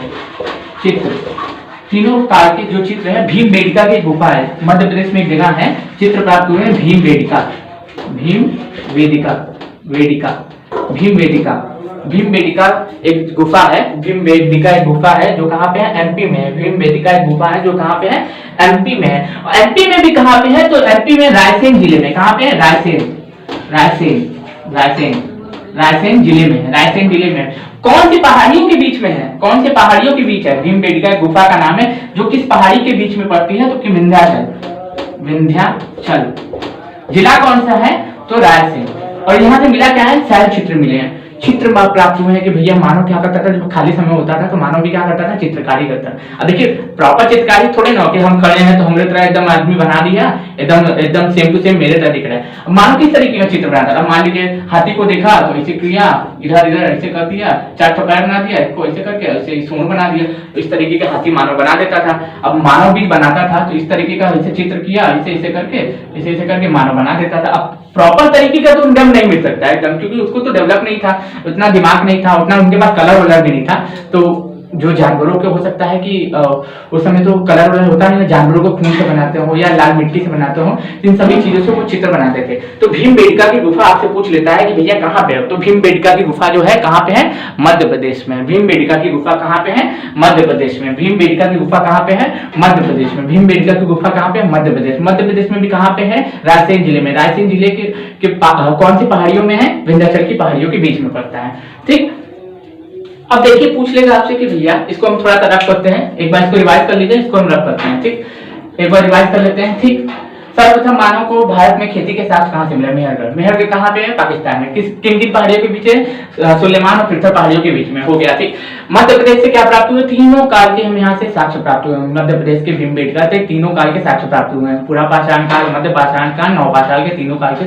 तीनों काल के जो चित्र है, भीमबेटका की गुफा है, मध्य प्रदेश में एक जगह है, चित्र प्राप्त हुए हैं भीमबेटका। भीमबेटका एक गुफा है, भीमबेटका एक गुफा है जो कहाँ पे है, एमपी में है। भीमबेटका एक गुफा है जो कहाँ पे है, एमपी में है। एमपी में भी कहाँ पे है, तो एमपी में रायसेन जिले में। कहाँ पे है, रायसेन, रायसेन, रायसेन, रायसेन जिले में है, रायसेन जिले में। कौन सी पहाड़ियों के बीच में है, कौन से पहाड़ियों के बीच है, भीमबेटका गुफा का नाम है, जो किस पहाड़ी के बीच में पड़ती है, तो कि विंध्याचल, विंध्याचल। जिला कौन सा है, तो रायसेन। और यहाँ से मिला क्या है, शैल चित्र मिले हैं, चित्र प्राप्त हुए हैं कि भैया मानव क्या करता था, जब खाली समय होता था तो मानव भी क्या करता था, चित्रकारी करता था। अब देखिए प्रॉपर चित्रकारी थोड़े ना कि हम खड़े हैं तो हमरे तरह एकदम आदमी बना दिया, एकदम एकदम सेम टू सेम मेरे तरह दिख रहा है। अब मानव किस तरीके का चित्र बनाता था, मान लीजिए हाथी को देखा तो ऐसे किया, इधर इधर ऐसे कर दिया, 4 पैर बना दिया, इसको ऐसे करके ऐसे सूंड बना दिया, तो इस तरीके का हाथी मानव बना देता था। अब मानव भी बनाता था तो इस तरीके का ऐसे चित्र किया, ऐसे ऐसे करके मानव बना देता था। अब प्रॉपर तरीके का तो एकदम नहीं मिल सकता है एकदम, क्योंकि उसको तो डेवलप नहीं था, उतना दिमाग नहीं था, उतना उनके पास कलर वलर भी नहीं था। तो जो जानवरों के हो सकता है कि उस समय तो कलर वलर होता नहीं, जानवरों को खून से बनाते हो या लाल मिट्टी से बनाते हो, इन सभी चीजों से वो चित्र बनाते थे। तो भीमबेटका की गुफा आपसे पूछ लेता है कि भैया कहाँ पे है, तो भीमबेटका की गुफा जो है कहाँ पे है, मध्य प्रदेश में। भीमबेटका की गुफा कहाँ पे है, मध्य प्रदेश में। भीमबेटका की गुफा कहाँ पे है, मध्य प्रदेश में। भीमबेटका की गुफा कहाँ पे है, मध्य प्रदेश। मध्य प्रदेश में भी कहाँ पे है, रायसेन जिले में। रायसेन जिले के कौन सी पहाड़ियों में है, विंध्याचल की पहाड़ियों के बीच में पड़ता है। ठीक, अब देखिए पूछ लेगा आपसे कि भैया इसको हम थोड़ा सा रफ करते हैं, एक बार इसको रिवाइज कर लीजिए, इसको हम रफ करते हैं। ठीक, एक बार रिवाइज कर लेते हैं। ठीक, सर्वप्रथम मानव को भारत में खेती के साथ कहां से मिला, मेहरगढ़। मेहरगढ़ कहां पे है, पाकिस्तान में। किन किन पहाड़ियों के बीच है, सुलेमान और पृथ्वी पहाड़ियों के बीच में, हो गया। ठीक, मध्य प्रदेश से क्या प्राप्त हुए, तीनों काल के हम यहाँ से साक्ष्य प्राप्त हुए। मध्य प्रदेश के भीमबेटका से तीनों काल के साक्ष्य प्राप्त हुए हैं, पुरा पाषाण काल, मध्य पाषाण काल, नवपाषाण के तीनों काल के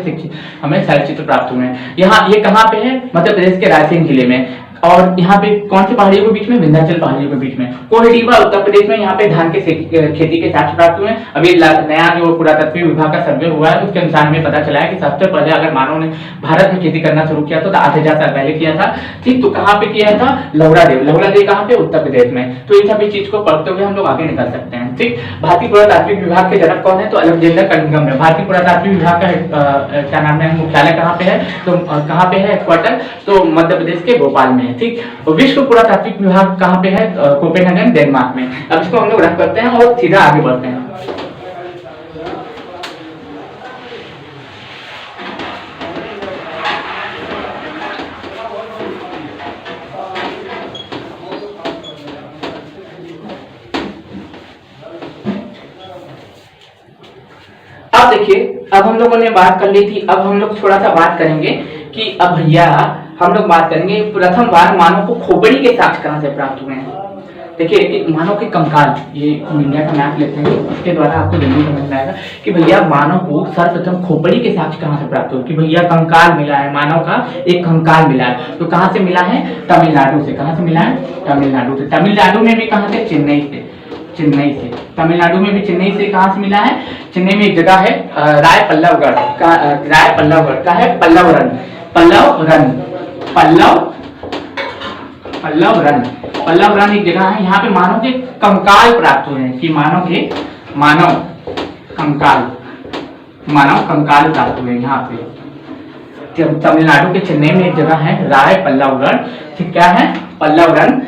हमें शैलचित्र प्राप्त हुए हैं। यहाँ ये कहाँ पे है, मध्य प्रदेश के रायसेन जिले में। और यहाँ पे कौन सी पहाड़ियों के बीच में, विंध्याचल पहाड़ियों के बीच में। कोहिडीबा उत्तर प्रदेश में, यहाँ पे धान के खेती के साक्ष्य प्राप्त हुए। अभी नया जो पुरातत्व विभाग का सर्वे हुआ है उसके अनुसार हमें पता चला है कि सबसे पहले अगर मानव ने भारत में खेती करना शुरू किया तो 8,000 साल पहले किया था। ठीक, तो कहाँ पे किया था, लौरा देव। लौरा देव कहाँ पे, उत्तर प्रदेश में। तो इन सभी चीज को पढ़ते हुए हम लोग आगे निकल सकते हैं। ठीक, भारतीय पुरातात्विक विभाग के जनक कौन है, तो अलेक्जेंडर कनिंघम है। भारतीय पुरातात्विक विभाग का क्या नाम है, मुख्यालय कहाँ पे है, तो कहाँ पे है हेडक्वार्टर, तो मध्य प्रदेश के भोपाल में है। ठीक, विश्व पुरातात्विक विभाग कहाँ पे है, कोपेनहेगन, डेनमार्क में। अब इसको हम लोग रख करते हैं और सीधा आगे बढ़ते हैं। अब देखिए, अब हम लोगों ने बात कर ली थी, अब हम लोग थोड़ा सा बात करेंगे कि अब भैया हम लोग बात करेंगे प्रथम बार मानव को खोपड़ी के साक्ष्य कहां से प्राप्त हुए हैं। देखिए मानव के कंकाल, ये इंडिया का मैप लेते हैं, उसके द्वारा आपको जरूर समझ में आएगा कि भैया मानव को सर्वप्रथम खोपड़ी के साक्ष्य कहां से प्राप्त हुए, कि भैया कंकाल मिला है, मानव का एक कंकाल मिला है। तो कहां से मिला है, तमिलनाडु से। कहां से मिला है, तमिलनाडु से। तमिलनाडु में भी कहां से, चेन्नई से। चेन्नई से, तमिलनाडु में भी चेन्नई से। कहां से मिला है, चेन्नई में एक जगह है राय पल्लवगढ़ का, राय पल्लवगढ़ का है पल्लवरन, पल्लवरन, पल्लवरन एक जगह है। यहाँ पे मानव के कंकाल प्राप्त हुए हैं, कि मानव कंकाल प्राप्त हुए यहाँ पे। तमिलनाडु के चेन्नई में एक जगह है राय पल्लवगढ़। ठीक, क्या है, पल्लवरन।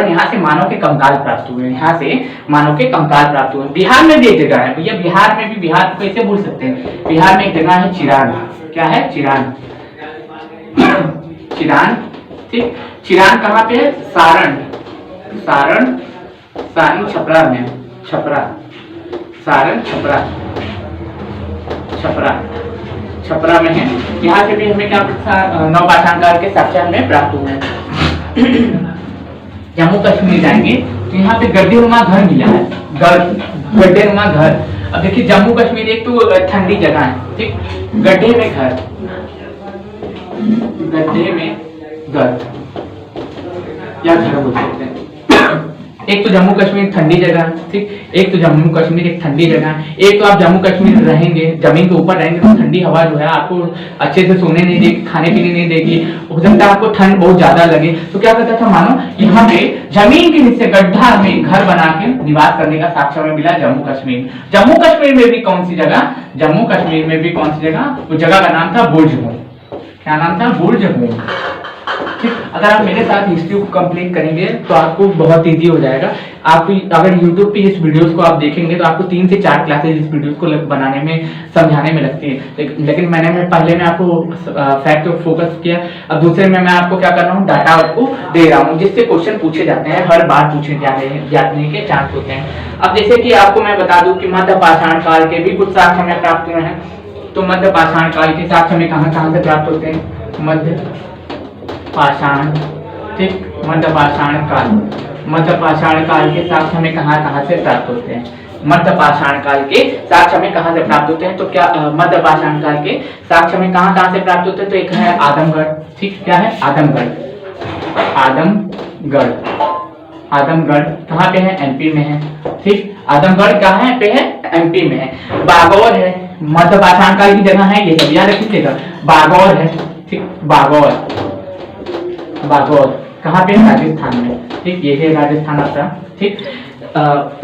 यहाँ से मानव के कंकाल प्राप्त हुए, यहाँ से मानव के कंकाल प्राप्त हुए। बिहार में भी एक जगह है भैया, बिहार में भी, बिहार को कैसे भूल सकते हैं, बिहार में एक जगह है चिरान। क्या है, चिरान, चिरान। ठीक, चिरान कहाँ पे है, सारण छपरा में, सारण छपरा में है। यहाँ से भी हमें क्या नवपाषाण काल के साक्ष्य हमें प्राप्त हुए हैं। जम्मू कश्मीर जाएंगे तो यहाँ पे गड्ढेनुमा घर मिला है, गड्ढेनुमा घर। अब देखिए जम्मू कश्मीर एक तो ठंडी जगह है। ठीक, गड्ढे में घर या घर बोल सकते हैं। एक तो जम्मू कश्मीर ठंडी जगह है। ठीक, एक तो जम्मू कश्मीर एक ठंडी जगह है। एक तो आप जम्मू कश्मीर रहेंगे, जमीन के ऊपर रहेंगे तो ठंडी हवा जो है आपको अच्छे से सोने नहीं देगी, खाने पीने नहीं देगी, हो सकता है आपको ठंड बहुत ज्यादा लगे। तो क्या करता था मानो, यहाँ पे जमीन के नीचे गड्ढा में घर बना के निवास करने का साक्ष्य में मिला जम्मू कश्मीर। जम्मू कश्मीर में भी कौन सी जगह, जम्मू कश्मीर में भी कौन सी जगह, उस जगह का नाम था बुर्ज होम। क्या नाम था, बुर्ज होम। ठीक, अगर आप मेरे साथ हिस्ट्री को कंप्लीट करेंगे तो आपको बहुत इजी हो जाएगा। आप अगर YouTube पे इस वीडियोस को आप देखेंगे तो आपको 3 से 4 क्लासेस इस वीडियोस को बनाने में समझाने में लगती है, लेकिन पहले में आपको फैक्ट फोकस किया, अब दूसरे में मैं आपको क्या कर रहा हूँ, डाटा आपको दे रहा हूँ जिससे क्वेश्चन पूछे जाते हैं, हर बार पूछे जाने के चांस होते हैं। अब जैसे कि आपको मैं बता दूं कि मध्य पाषाण काल के भी कुछ साक्ष्य हमें प्राप्त हुए हैं। तो मध्य पाषाण काल के साक्ष्य हमें कहाँ से प्राप्त होते हैं, मध्य पाषाण, ठीक, मध्य पाषाण काल के साक्ष्य हमें कहाँ से प्राप्त होते हैं, मध्य पाषाण काल के साक्ष्य हमें कहाँ से प्राप्त होते हैं। तो क्या मध्य पाषाण काल के साक्ष्य हमें कहाँ से प्राप्त होते हैं, तो एक है आदमगढ़, ठीक, क्या है, आदमगढ़ कहाँ पे है, एमपी में है, ठीक, आदमगढ़ कहाँ पे है, एमपी में है। बागौर है, मध्य पाषाण काल की जगह है, ये सब याद रखिएगा, बागौर है, ठीक, बागौर कहाँ पे है, राजस्थान में, ठीक, ये है राजस्थान आपका, ठीक,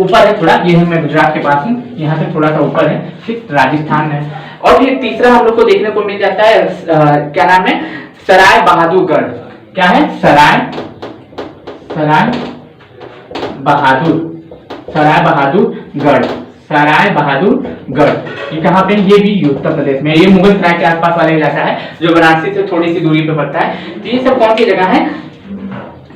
ऊपर है थोड़ा, ये है मैं गुजरात के पास हूँ, यहाँ से थोड़ा सा ऊपर है, ठीक, राजस्थान है। और फिर तीसरा हम लोग को देखने को मिल जाता है क्या नाम है, सराय बहादुरगढ़, क्या है, सराय बहादुरगढ़, ये कहाँ पे, ये भी उत्तर प्रदेश में, ये मुगल सराय के आसपास वाला इलाका है जो वाराणसी से थोड़ी सी दूरी पे पड़ता है। तो ये सब कौन सी जगह है,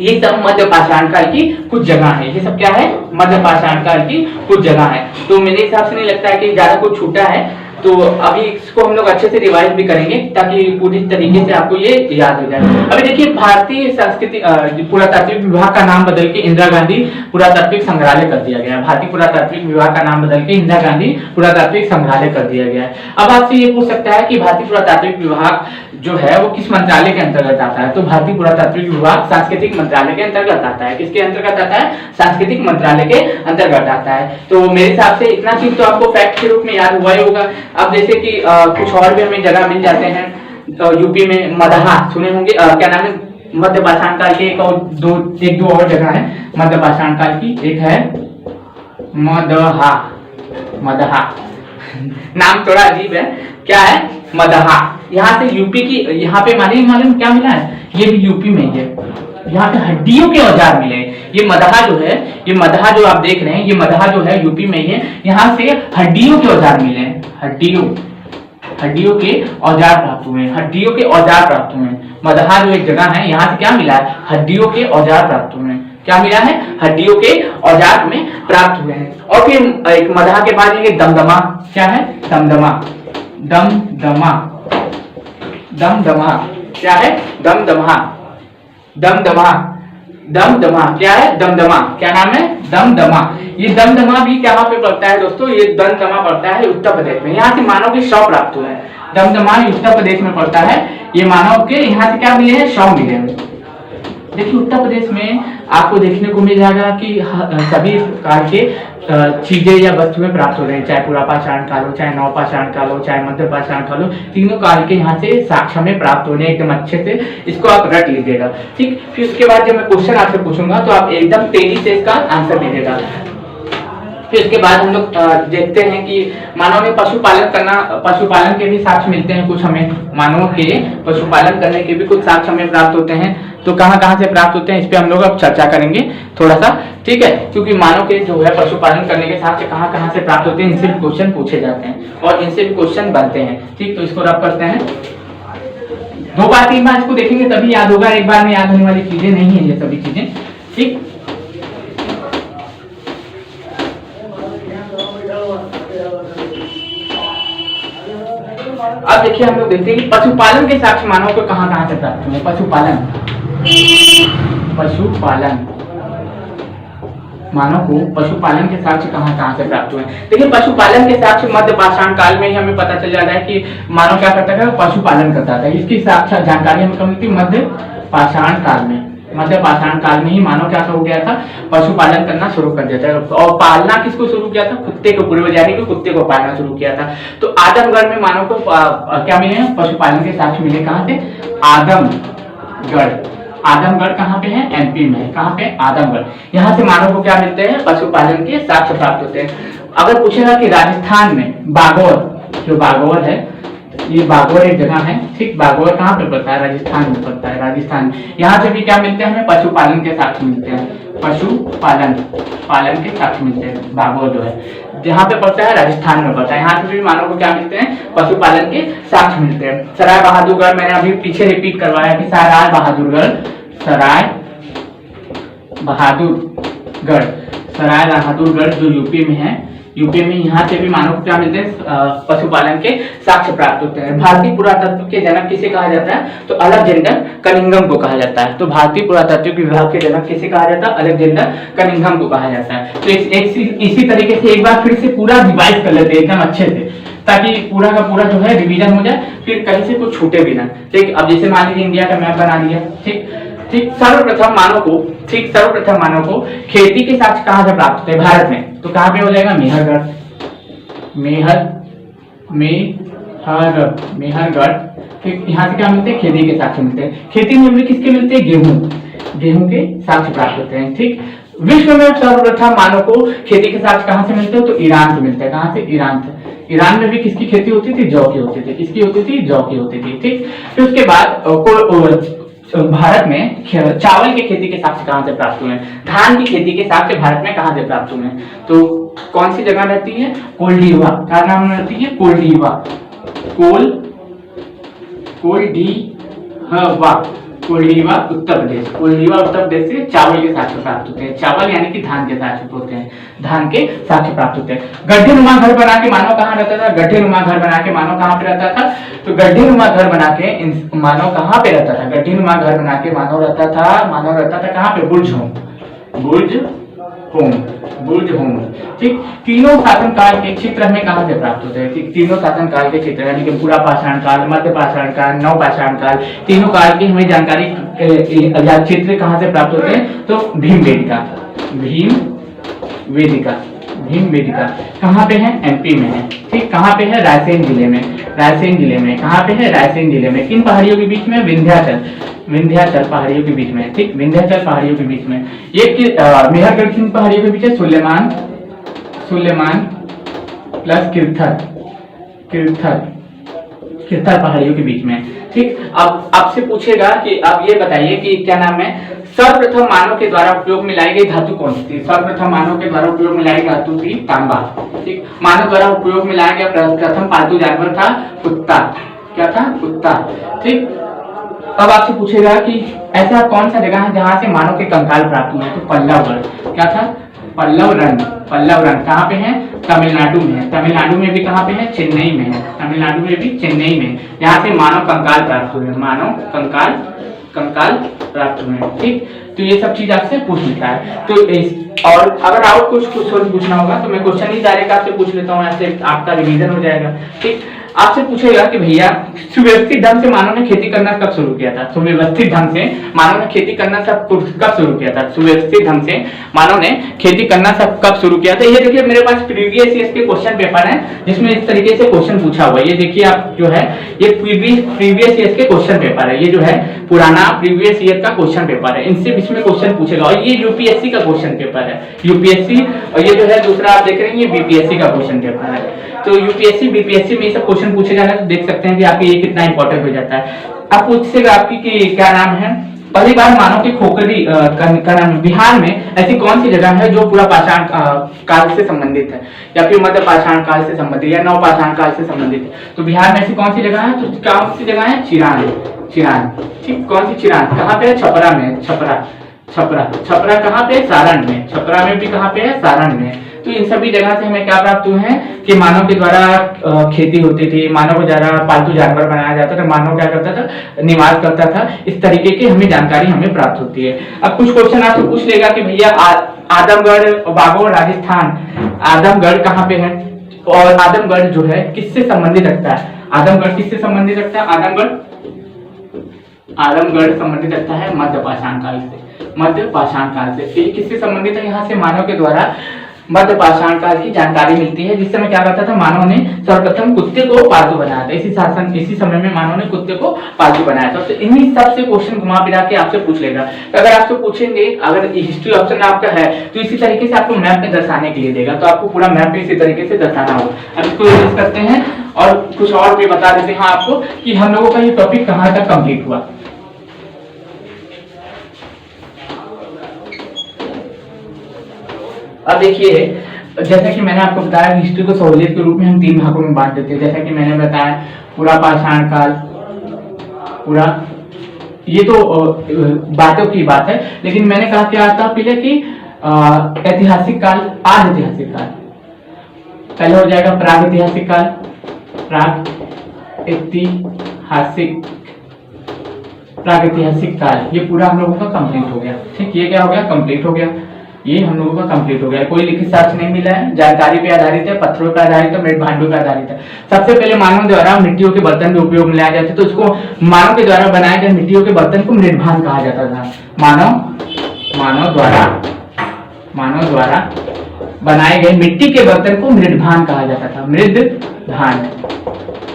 ये सब मध्य पाषाण काल की कुछ जगह है, ये सब क्या है, मध्य पाषाण काल की कुछ जगह है। तो मेरे हिसाब से नहीं लगता है कि ज्यादा कुछ छूटा है, तो अभी इसको हम लोग अच्छे से रिवाइज भी करेंगे ताकि पूरी तरीके से आपको ये याद हो जाए। अभी देखिए, भारतीय संस्कृति पुरातात्विक विभाग का नाम बदल के इंदिरा गांधी पुरातात्विक संग्रहालय कर दिया गया, भारतीय पुरातात्विक विभाग का नाम बदल के इंदिरा गांधी पुरातात्विक संग्रहालय कर दिया गया है। अब आपसे ये पूछ सकता है कि भारतीय पुरातात्विक विभाग जो है वो किस मंत्रालय के अंतर्गत आता है, तो भारतीय पुरातात्विक विभाग सांस्कृतिक मंत्रालय के अंतर्गत आता है। किसके अंतर्गत आता है, सांस्कृतिक मंत्रालय के अंतर्गत आता है। तो मेरे हिसाब से इतना चीज तो आपको फैक्ट के रूप में याद हुआ ही होगा। अब जैसे कि कुछ और भी हमें जगह मिल जाते हैं, यूपी में मदहा सुने होंगे, क्या नाम है, मध्य पाषाण काल के एक दो और जगह है मध्य पाषाण काल की, एक है मदहा नाम थोड़ा अजीब है, क्या है, मदहा, यहाँ से यूपी की, यहाँ पे मालूम क्या मिला है, ये भी यूपी में है, यहाँ पे हड्डियों के औजार मिले। ये मदहा जो है, ये मदहा जो आप देख रहे हैं, ये मदहा जो है यूपी में ही है, यहाँ से हड्डियों के औजार मिले, हड्डियों के औजार प्राप्त हुए, हड्डियों के औजार प्राप्त हुए। मदहा जो एक जगह है, यहाँ से क्या मिला है, हड्डियों के औजार प्राप्त हुए, क्या मिला है, हड्डियों के औजार में प्राप्त हुए हैं। और फिर एक मदहा के बाद ये दमदमा, क्या है, दमदमा, क्या है, दमदमा क्या है, दमदमा, क्या नाम है, दमदमा। ये दमदमा भी कहाँ पे पड़ता है दोस्तों, ये दमदमा पड़ता है उत्तर प्रदेश में, यहाँ से मानव के शव प्राप्त हुए हैं। दमदमा उत्तर प्रदेश में पड़ता है, ये मानव के यहाँ से क्या मिले हैं, शव मिले हैं। देखिए उत्तर प्रदेश में आपको देखने को मिल जाएगा कि सभी प्रकार के चीजें या वस्तुएं प्राप्त हो रहे हैं, चाहे पूरा पाषाण काल हो, चाहे नव पाषाण काल हो, चाहे मध्य पाषाण काल हो, तीनों काल के यहाँ से साक्ष्य में प्राप्त होने एकदम अच्छे से, इसको आप रट लीजिएगा, ठीक। फिर उसके बाद जब मैं क्वेश्चन आपसे पूछूंगा तो आप एकदम तेजी से इसका आंसर दीजिएगा। फिर उसके बाद हम लोग देखते हैं कि मानव ने पशुपालन के भी साक्ष्य मिलते हैं कुछ हमें, मानव के पशुपालन करने के भी कुछ साक्ष्य हमें प्राप्त होते हैं। तो कहाँ से प्राप्त होते हैं, इस पे हम लोग अब चर्चा करेंगे थोड़ा सा, ठीक है, क्योंकि मानव के जो है पशुपालन करने के साक्ष्य कहाँ से प्राप्त होते हैं, इनसे भी क्वेश्चन पूछे जाते हैं और इनसे भी क्वेश्चन बनते हैं, ठीक। तो इसको रब करते हैं, 2 बार 3 बार इसको देखेंगे तभी याद होगा, एक बार में याद होने वाली चीजें नहीं है ये सभी चीजें, ठीक। अब देखिए हम लोग देखते हैं कि पशुपालन के साक्ष्य मानव को कहाँ से प्राप्त हुए। पशुपालन मानव को पशुपालन के साक्ष्य कहाँ से प्राप्त हुए। देखिए पशुपालन के साक्ष्य मध्य पाषाण काल में ही हमें पता चल जाता है कि मानव क्या करता था, पशुपालन करता था। इसकी साक्षात जानकारी हमें कब मिलती, मध्य पाषाण काल में। मध्य पाषाण काल में ही मानव क्या हो गया था, पशुपालन करना शुरू कर दिया था। और पालना किसको शुरू किया था, कुत्ते को, पूर्वज यानी कि कुत्ते को पालना शुरू किया था। तो आदमगढ़ में मानव को क्या मिले, पशुपालन के साक्ष्य मिले। कहाँ से, आदमगढ़ कहाँ पे है, एमपी में। कहाँ पे, आदमगढ़। यहाँ से मानव को क्या मिलते हैं, पशुपालन के साक्ष्य प्राप्त होते हैं। अगर पूछेगा कि राजस्थान में बागौर, जो बागौर है, ये बागोर एक जगह है, ठीक। बागोर कहाँ पे पड़ता है? राजस्थान में पड़ता है, राजस्थान। यहाँ से भी क्या मिलते हैं हमें? पशुपालन के साक्ष्य मिलते हैं, पशुपालन के साक्ष्य मिलते हैं। बागोर जो है जहाँ पे पड़ता है, राजस्थान में पड़ता है। यहाँ से भी मानव को क्या मिलते हैं? पशुपालन के साक्ष्य मिलते हैं। सराय बहादुरगढ़ मैंने अभी पीछे रिपीट करवाया कि सराय बहादुरगढ़ जो यूपी में है, यूपी में यहाँ से भी मानव को क्या मिलते हैं? पशुपालन के साक्ष्य प्राप्त होते हैं। भारतीय पुरातत्व के जनक किसे कहा जाता है? तो अलेक्जेंडर कनिंघम को कहा जाता है। तो भारतीय पुरातत्व विभाग के जनक किसे कहा जाता है? अलेक्जेंडर कनिंघम को कहा जाता है। तो इसी तरीके से एक बार फिर से पूरा रिवाइज कर लेते हैं एकदम अच्छे से, ताकि पूरा का पूरा जो है रिवीजन हो जाए, फिर कहीं से कुछ छूटे भी ना, ठीक। अब जैसे मान लीजिए इंडिया का मैप बना दिया, ठीक। सर्वप्रथम मानव को खेती के साक्ष्य कहाँ से प्राप्त होते हैं? भारत में। तो कहाँ पे हो जाएगा? मेहरगढ़, ठीक। यहाँ से क्या मिलते हैं? खेती के साक्ष्य मिलते हैं। खेती में भी किसके मिलते हैं? गेहूं के साक्ष्य प्राप्त होते हैं, ठीक। विश्व में सर्वप्रथम मानव को खेती के साक्ष्य कहाँ से मिलते हैं? तो ईरान से मिलते हैं। कहाँ से? ईरान से। ईरान में भी किसकी खेती होती थी? जौ की होती थी। किसकी होती थी? जौ की होती थी, ठीक। फिर उसके बाद भारत में चावल की खेती के साक्ष्य कहाँ से प्राप्त हुए? धान की खेती के साक्ष्य भारत में कहाँ से प्राप्त हुए? तो कौन सी जगह रहती है? कोल्डीवा। क्या नाम रहती है? कोल्डीवा। कोल्डीवा उत्तर प्रदेश से चावल के साक्ष्य प्राप्त होते हैं। चावल यानी कि धान के साक्ष्य होते हैं, धान के साक्ष्य प्राप्त होते हैं। गड्ढेनुमा घर बना के मानव कहाँ रहता था? गड्ढेनुमा घर बना के मानव कहाँ पे रहता था? तो गड्ढेनुमा घर बना के मानव कहाँ पे रहता था? गड्ढेनुमा घर बना के मानव रहता था कहाँ पे? बुर्ज होम, ठीक। तीनों शासन काल के क्षेत्र हमें कहाँ से प्राप्त होते हैं? तीनों शासन काल के क्षेत्र यानी कि पूरा पाषाण काल, मध्य पाषाण काल, नव पाषाण काल, तीनों काल की हमें जानकारी क्षेत्र कहाँ से प्राप्त होते हैं? तो भीम वेदिका कहाँ पे है? एमपी में है, ठीक। कहाँ पे है? रायसेन जिले में। कहाँ पे है? रायसेन जिले में। किन पहाड़ियों के बीच में? विंध्याचल पहाड़ियों के बीच में, ठीक। विंध्याचल पहाड़ियों के बीच में। ये मेहरगढ़ किन पहाड़ियों के बीच है? सुलेमान प्लस किरथर पहाड़ियों के बीच में, ठीक। अब आपसे पूछेगा कि आप ये बताइए कि क्या नाम है, सर्वप्रथम मानव के द्वारा उपयोग में लाई गई धातु कौन सी थी? सर्वप्रथम मानव के द्वारा उपयोग में लाई गई धातु थी तांबा, ठीक। मानव द्वारा उपयोग में लाया गया प्रथम पालतू जानवर था कुत्ता। क्या था? कुत्ता, ठीक। अब आपसे पूछेगा कि ऐसा कौन सा जगह है जहां से मानव के कंकाल प्राप्त हुए? तो पल्लवगढ़। क्या था? पल्लव रन कहाँ पे है? तमिलनाडु में है। तमिलनाडु में भी कहाँ पे है? चेन्नई में है। तमिलनाडु में भी चेन्नई में, यहाँ से मानव कंकाल प्राप्त हुए, कंकाल प्राप्त हुए, ठीक। तो ये सब चीज आपसे पूछ लेता है। तो और अगर और कुछ पूछना होगा तो मैं क्वेश्चन ही डायरेक्ट आपसे पूछ लेता हूँ, ऐसे आपका रिवीजन हो जाएगा, ठीक। आपसे पूछेगा कि भैया सुव्यवस्थित ढंग से मानव ने खेती करना कब शुरू किया था? सुव्यवस्थित ढंग से मानव ने खेती करना कब शुरू किया था? सुव्यवस्थित ढंग से मानव ने खेती करना कब शुरू किया था? ये देखिए मेरे पास प्रीवियस ईयर के क्वेश्चन पेपर है जिसमें इस तरीके से क्वेश्चन पूछा हुआ है। ये देखिए आप जो है ये प्रीवियस ईयर के क्वेश्चन पेपर है, ये जो है पुराना प्रीवियस ईयर का क्वेश्चन पेपर है, इनसे इसमें क्वेश्चन पूछेगा। और ये यूपीएससी का क्वेश्चन पेपर है, यूपीएससी। और ये जो है दूसरा आप देख रहे हैं ये बीपीएससी का क्वेश्चन पेपर है। तो यूपीएससी बीपीएससी में ये सब क्वेश्चन पूछे जा रहे हैं, तो देख सकते हैं कि आपके ये कितना इंपॉर्टेंट हो जाता है। अब पूछेगा आपकी कि क्या नाम है, पहली बार मानव की खोखली का नाम बिहार में ऐसी कौन सी जगह है जो पूरा पाषाण काल से संबंधित है, या फिर मध्य पाषाण काल से संबंधित या नव पाषाण काल से संबंधित है? तो बिहार में ऐसी कौन सी जगह है? तो कौन सी जगह है? चिरान, ठीक। कौन सी? चिरान। कहाँ पे है? छपरा में। छपरा कहाँ पे? सारण में। छपरा में भी कहाँ पे है? सारण में। तो इन सभी जगह से हमें क्या प्राप्त हुए हैं कि मानव के द्वारा खेती होती थी, मानव को द्वारा पालतू जानवर बनाया जाता था, मानव क्या करता था? निवास करता था। इस तरीके की हमें जानकारी हमें प्राप्त होती है। अब कुछ क्वेश्चन आपसे पूछ लेगा कि भैया आदमगढ़, बागोर, राजस्थान, आदमगढ़ कहाँ पे है? और आदमगढ़ जो है किससे संबंधित रखता है? आदमगढ़ किससे संबंधित रखता है? आदमगढ़ संबंधित रखता है मध्य पाषाण काल से। ये किससे संबंधित है? यहाँ से मानव के द्वारा मध्य पाषाण काल की जानकारी मिलती है, जिस समय क्या करता था? मानव ने सर्वप्रथम कुत्ते को पालतू बनाया था। इसी समय में मानव ने कुत्ते को पालतू बनाया था। तो इन्हीं सब से क्वेश्चन घुमा फिरा के आपसे पूछ लेगा। तो अगर आपसे पूछेंगे, अगर हिस्ट्री ऑप्शन आपका है तो इसी तरीके से आपको मैप में दर्शाने के लिए देगा, तो आपको पूरा मैप इसी तरीके से दर्शाना होगा। अब इसको यूज करते हैं और कुछ और भी बता देते हैं आपको कि हम लोगों का ये टॉपिक कहाँ तक कंप्लीट हुआ। अब देखिए, जैसा कि मैंने आपको बताया हिस्ट्री को सहूलियत के रूप में हम 3 भागों में बांट देते हैं। जैसा कि मैंने बताया पूरा पाषाण काल, पूरा, ये तो बातों की बात है, लेकिन मैंने कहा क्या था पहले कि ऐतिहासिक काल, आध ऐतिहासिक काल। पहले हो जाएगा प्राग ऐतिहासिक काल, प्राग ऐतिहासिक काल, ये पूरा हम लोगों का कंप्लीट हो गया। ठीक, ये क्या हो गया, कंप्लीट हो गया, ये हम लोगों का कंप्लीट हो गया। कोई लिखित साक्ष्य नहीं मिला है, जानकारी पे आधारित है, पत्थरों पर आधारित है, मृत भांडों पर आधारित है। सबसे पहले मानव द्वारा मिट्टियों के बर्तन के उपयोग में लाए जाते, तो उसको मानव के द्वारा बनाए गए मिट्टियों के बर्तन को मृदभांड कहा जाता था। मानव द्वारा बनाए गए मिट्टी के बर्तन को मृदभांड कहा जाता था। मृदभांड,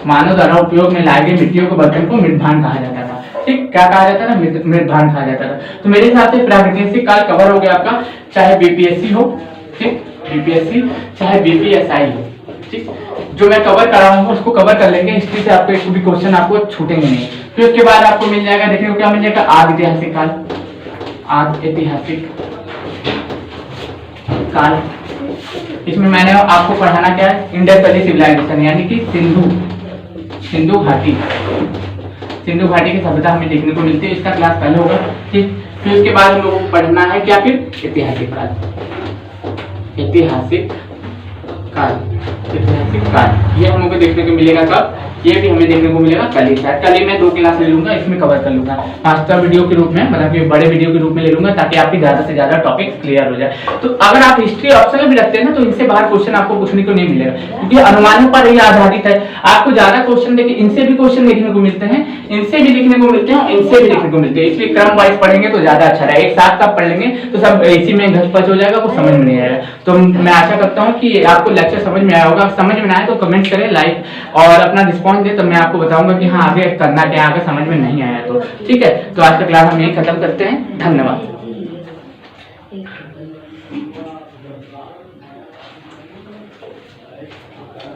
मानव द्वारा उपयोग में लाए गए मिट्टियों के बर्तन को मृदभांड कहा जाता था। ठीक, क्या कहा जाता था, मृदभांड कहा जाता था। तो मेरे हिसाब से प्रागैतिहासिक काल कवर हो गया आपका, चाहे बीपीएससी हो, ठीक, बीपीएससी चाहे बीपीएसआई हो। ठीक, जो मैं कवर कर रहा हूँ उसको कवर कर लेंगे। हिस्ट्री से आपको एक भी क्वेश्चन आपको छूटेंगे नहीं। फिर उसके बाद आपको मिल जाएगा, देखने को क्या मिल जाएगा, आदि ऐतिहासिक काल, आदि ऐतिहासिक काल। इसमें मैंने आपको पढ़ाना क्या है, इंडस वैली सिविलाइजेशन, यानी कि सिंधु घाटी की सभ्यता हमें देखने को मिलती है। इसका क्लास पहले होगा। ठीक, फिर उसके बाद हम लोगों को पढ़ना है क्या, फिर ऐतिहासिक काल, ऐतिहासिक काल। ये हम लोग को देखने को मिलेगा कब, ये भी हमें देखने को मिलेगा कल ही। शायद कल ही मैं 2 क्लास ले लूंगा, इसमें कवर कर लूंगा मास्टर वीडियो के रूप में, मतलब कि बड़े वीडियो के रूप में ले लूंगा, ताकि आपकी ज्यादा से ज्यादा टॉपिक क्लियर हो जाए। तो अगर आप हिस्ट्री ऑप्शनल भी रखते हैं ना, तो इनसे बाहर क्वेश्चन आपको पूछने को नहीं मिलेगा, क्योंकि अनुमानों पर ही आधारित है। आपको ज्यादा क्वेश्चन देखिए, इनसे भी क्वेश्चन देखने को मिलते हैं, इनसे भी देखने को मिलते हैं, इनसे भी देखने को मिलते हैं। इसलिए क्रम वाइज पढ़ेंगे तो ज्यादा अच्छा रहेगा। एक साथ आप पढ़ लेंगे तो सब इसी में घसपच हो जाएगा, वो समझ में नहीं आएगा। तो मैं आशा करता हूँ कि आपको लेक्चर समझ में आया होगा। समझ में आए तो कमेंट करें, लाइक और अपना रिस्पॉन्स दे, तो मैं आपको बताऊंगा कि हाँ आगे करना क्या, आगे समझ में नहीं आया तो। ठीक है, तो आज का क्लास हम यही खत्म करते हैं। धन्यवाद।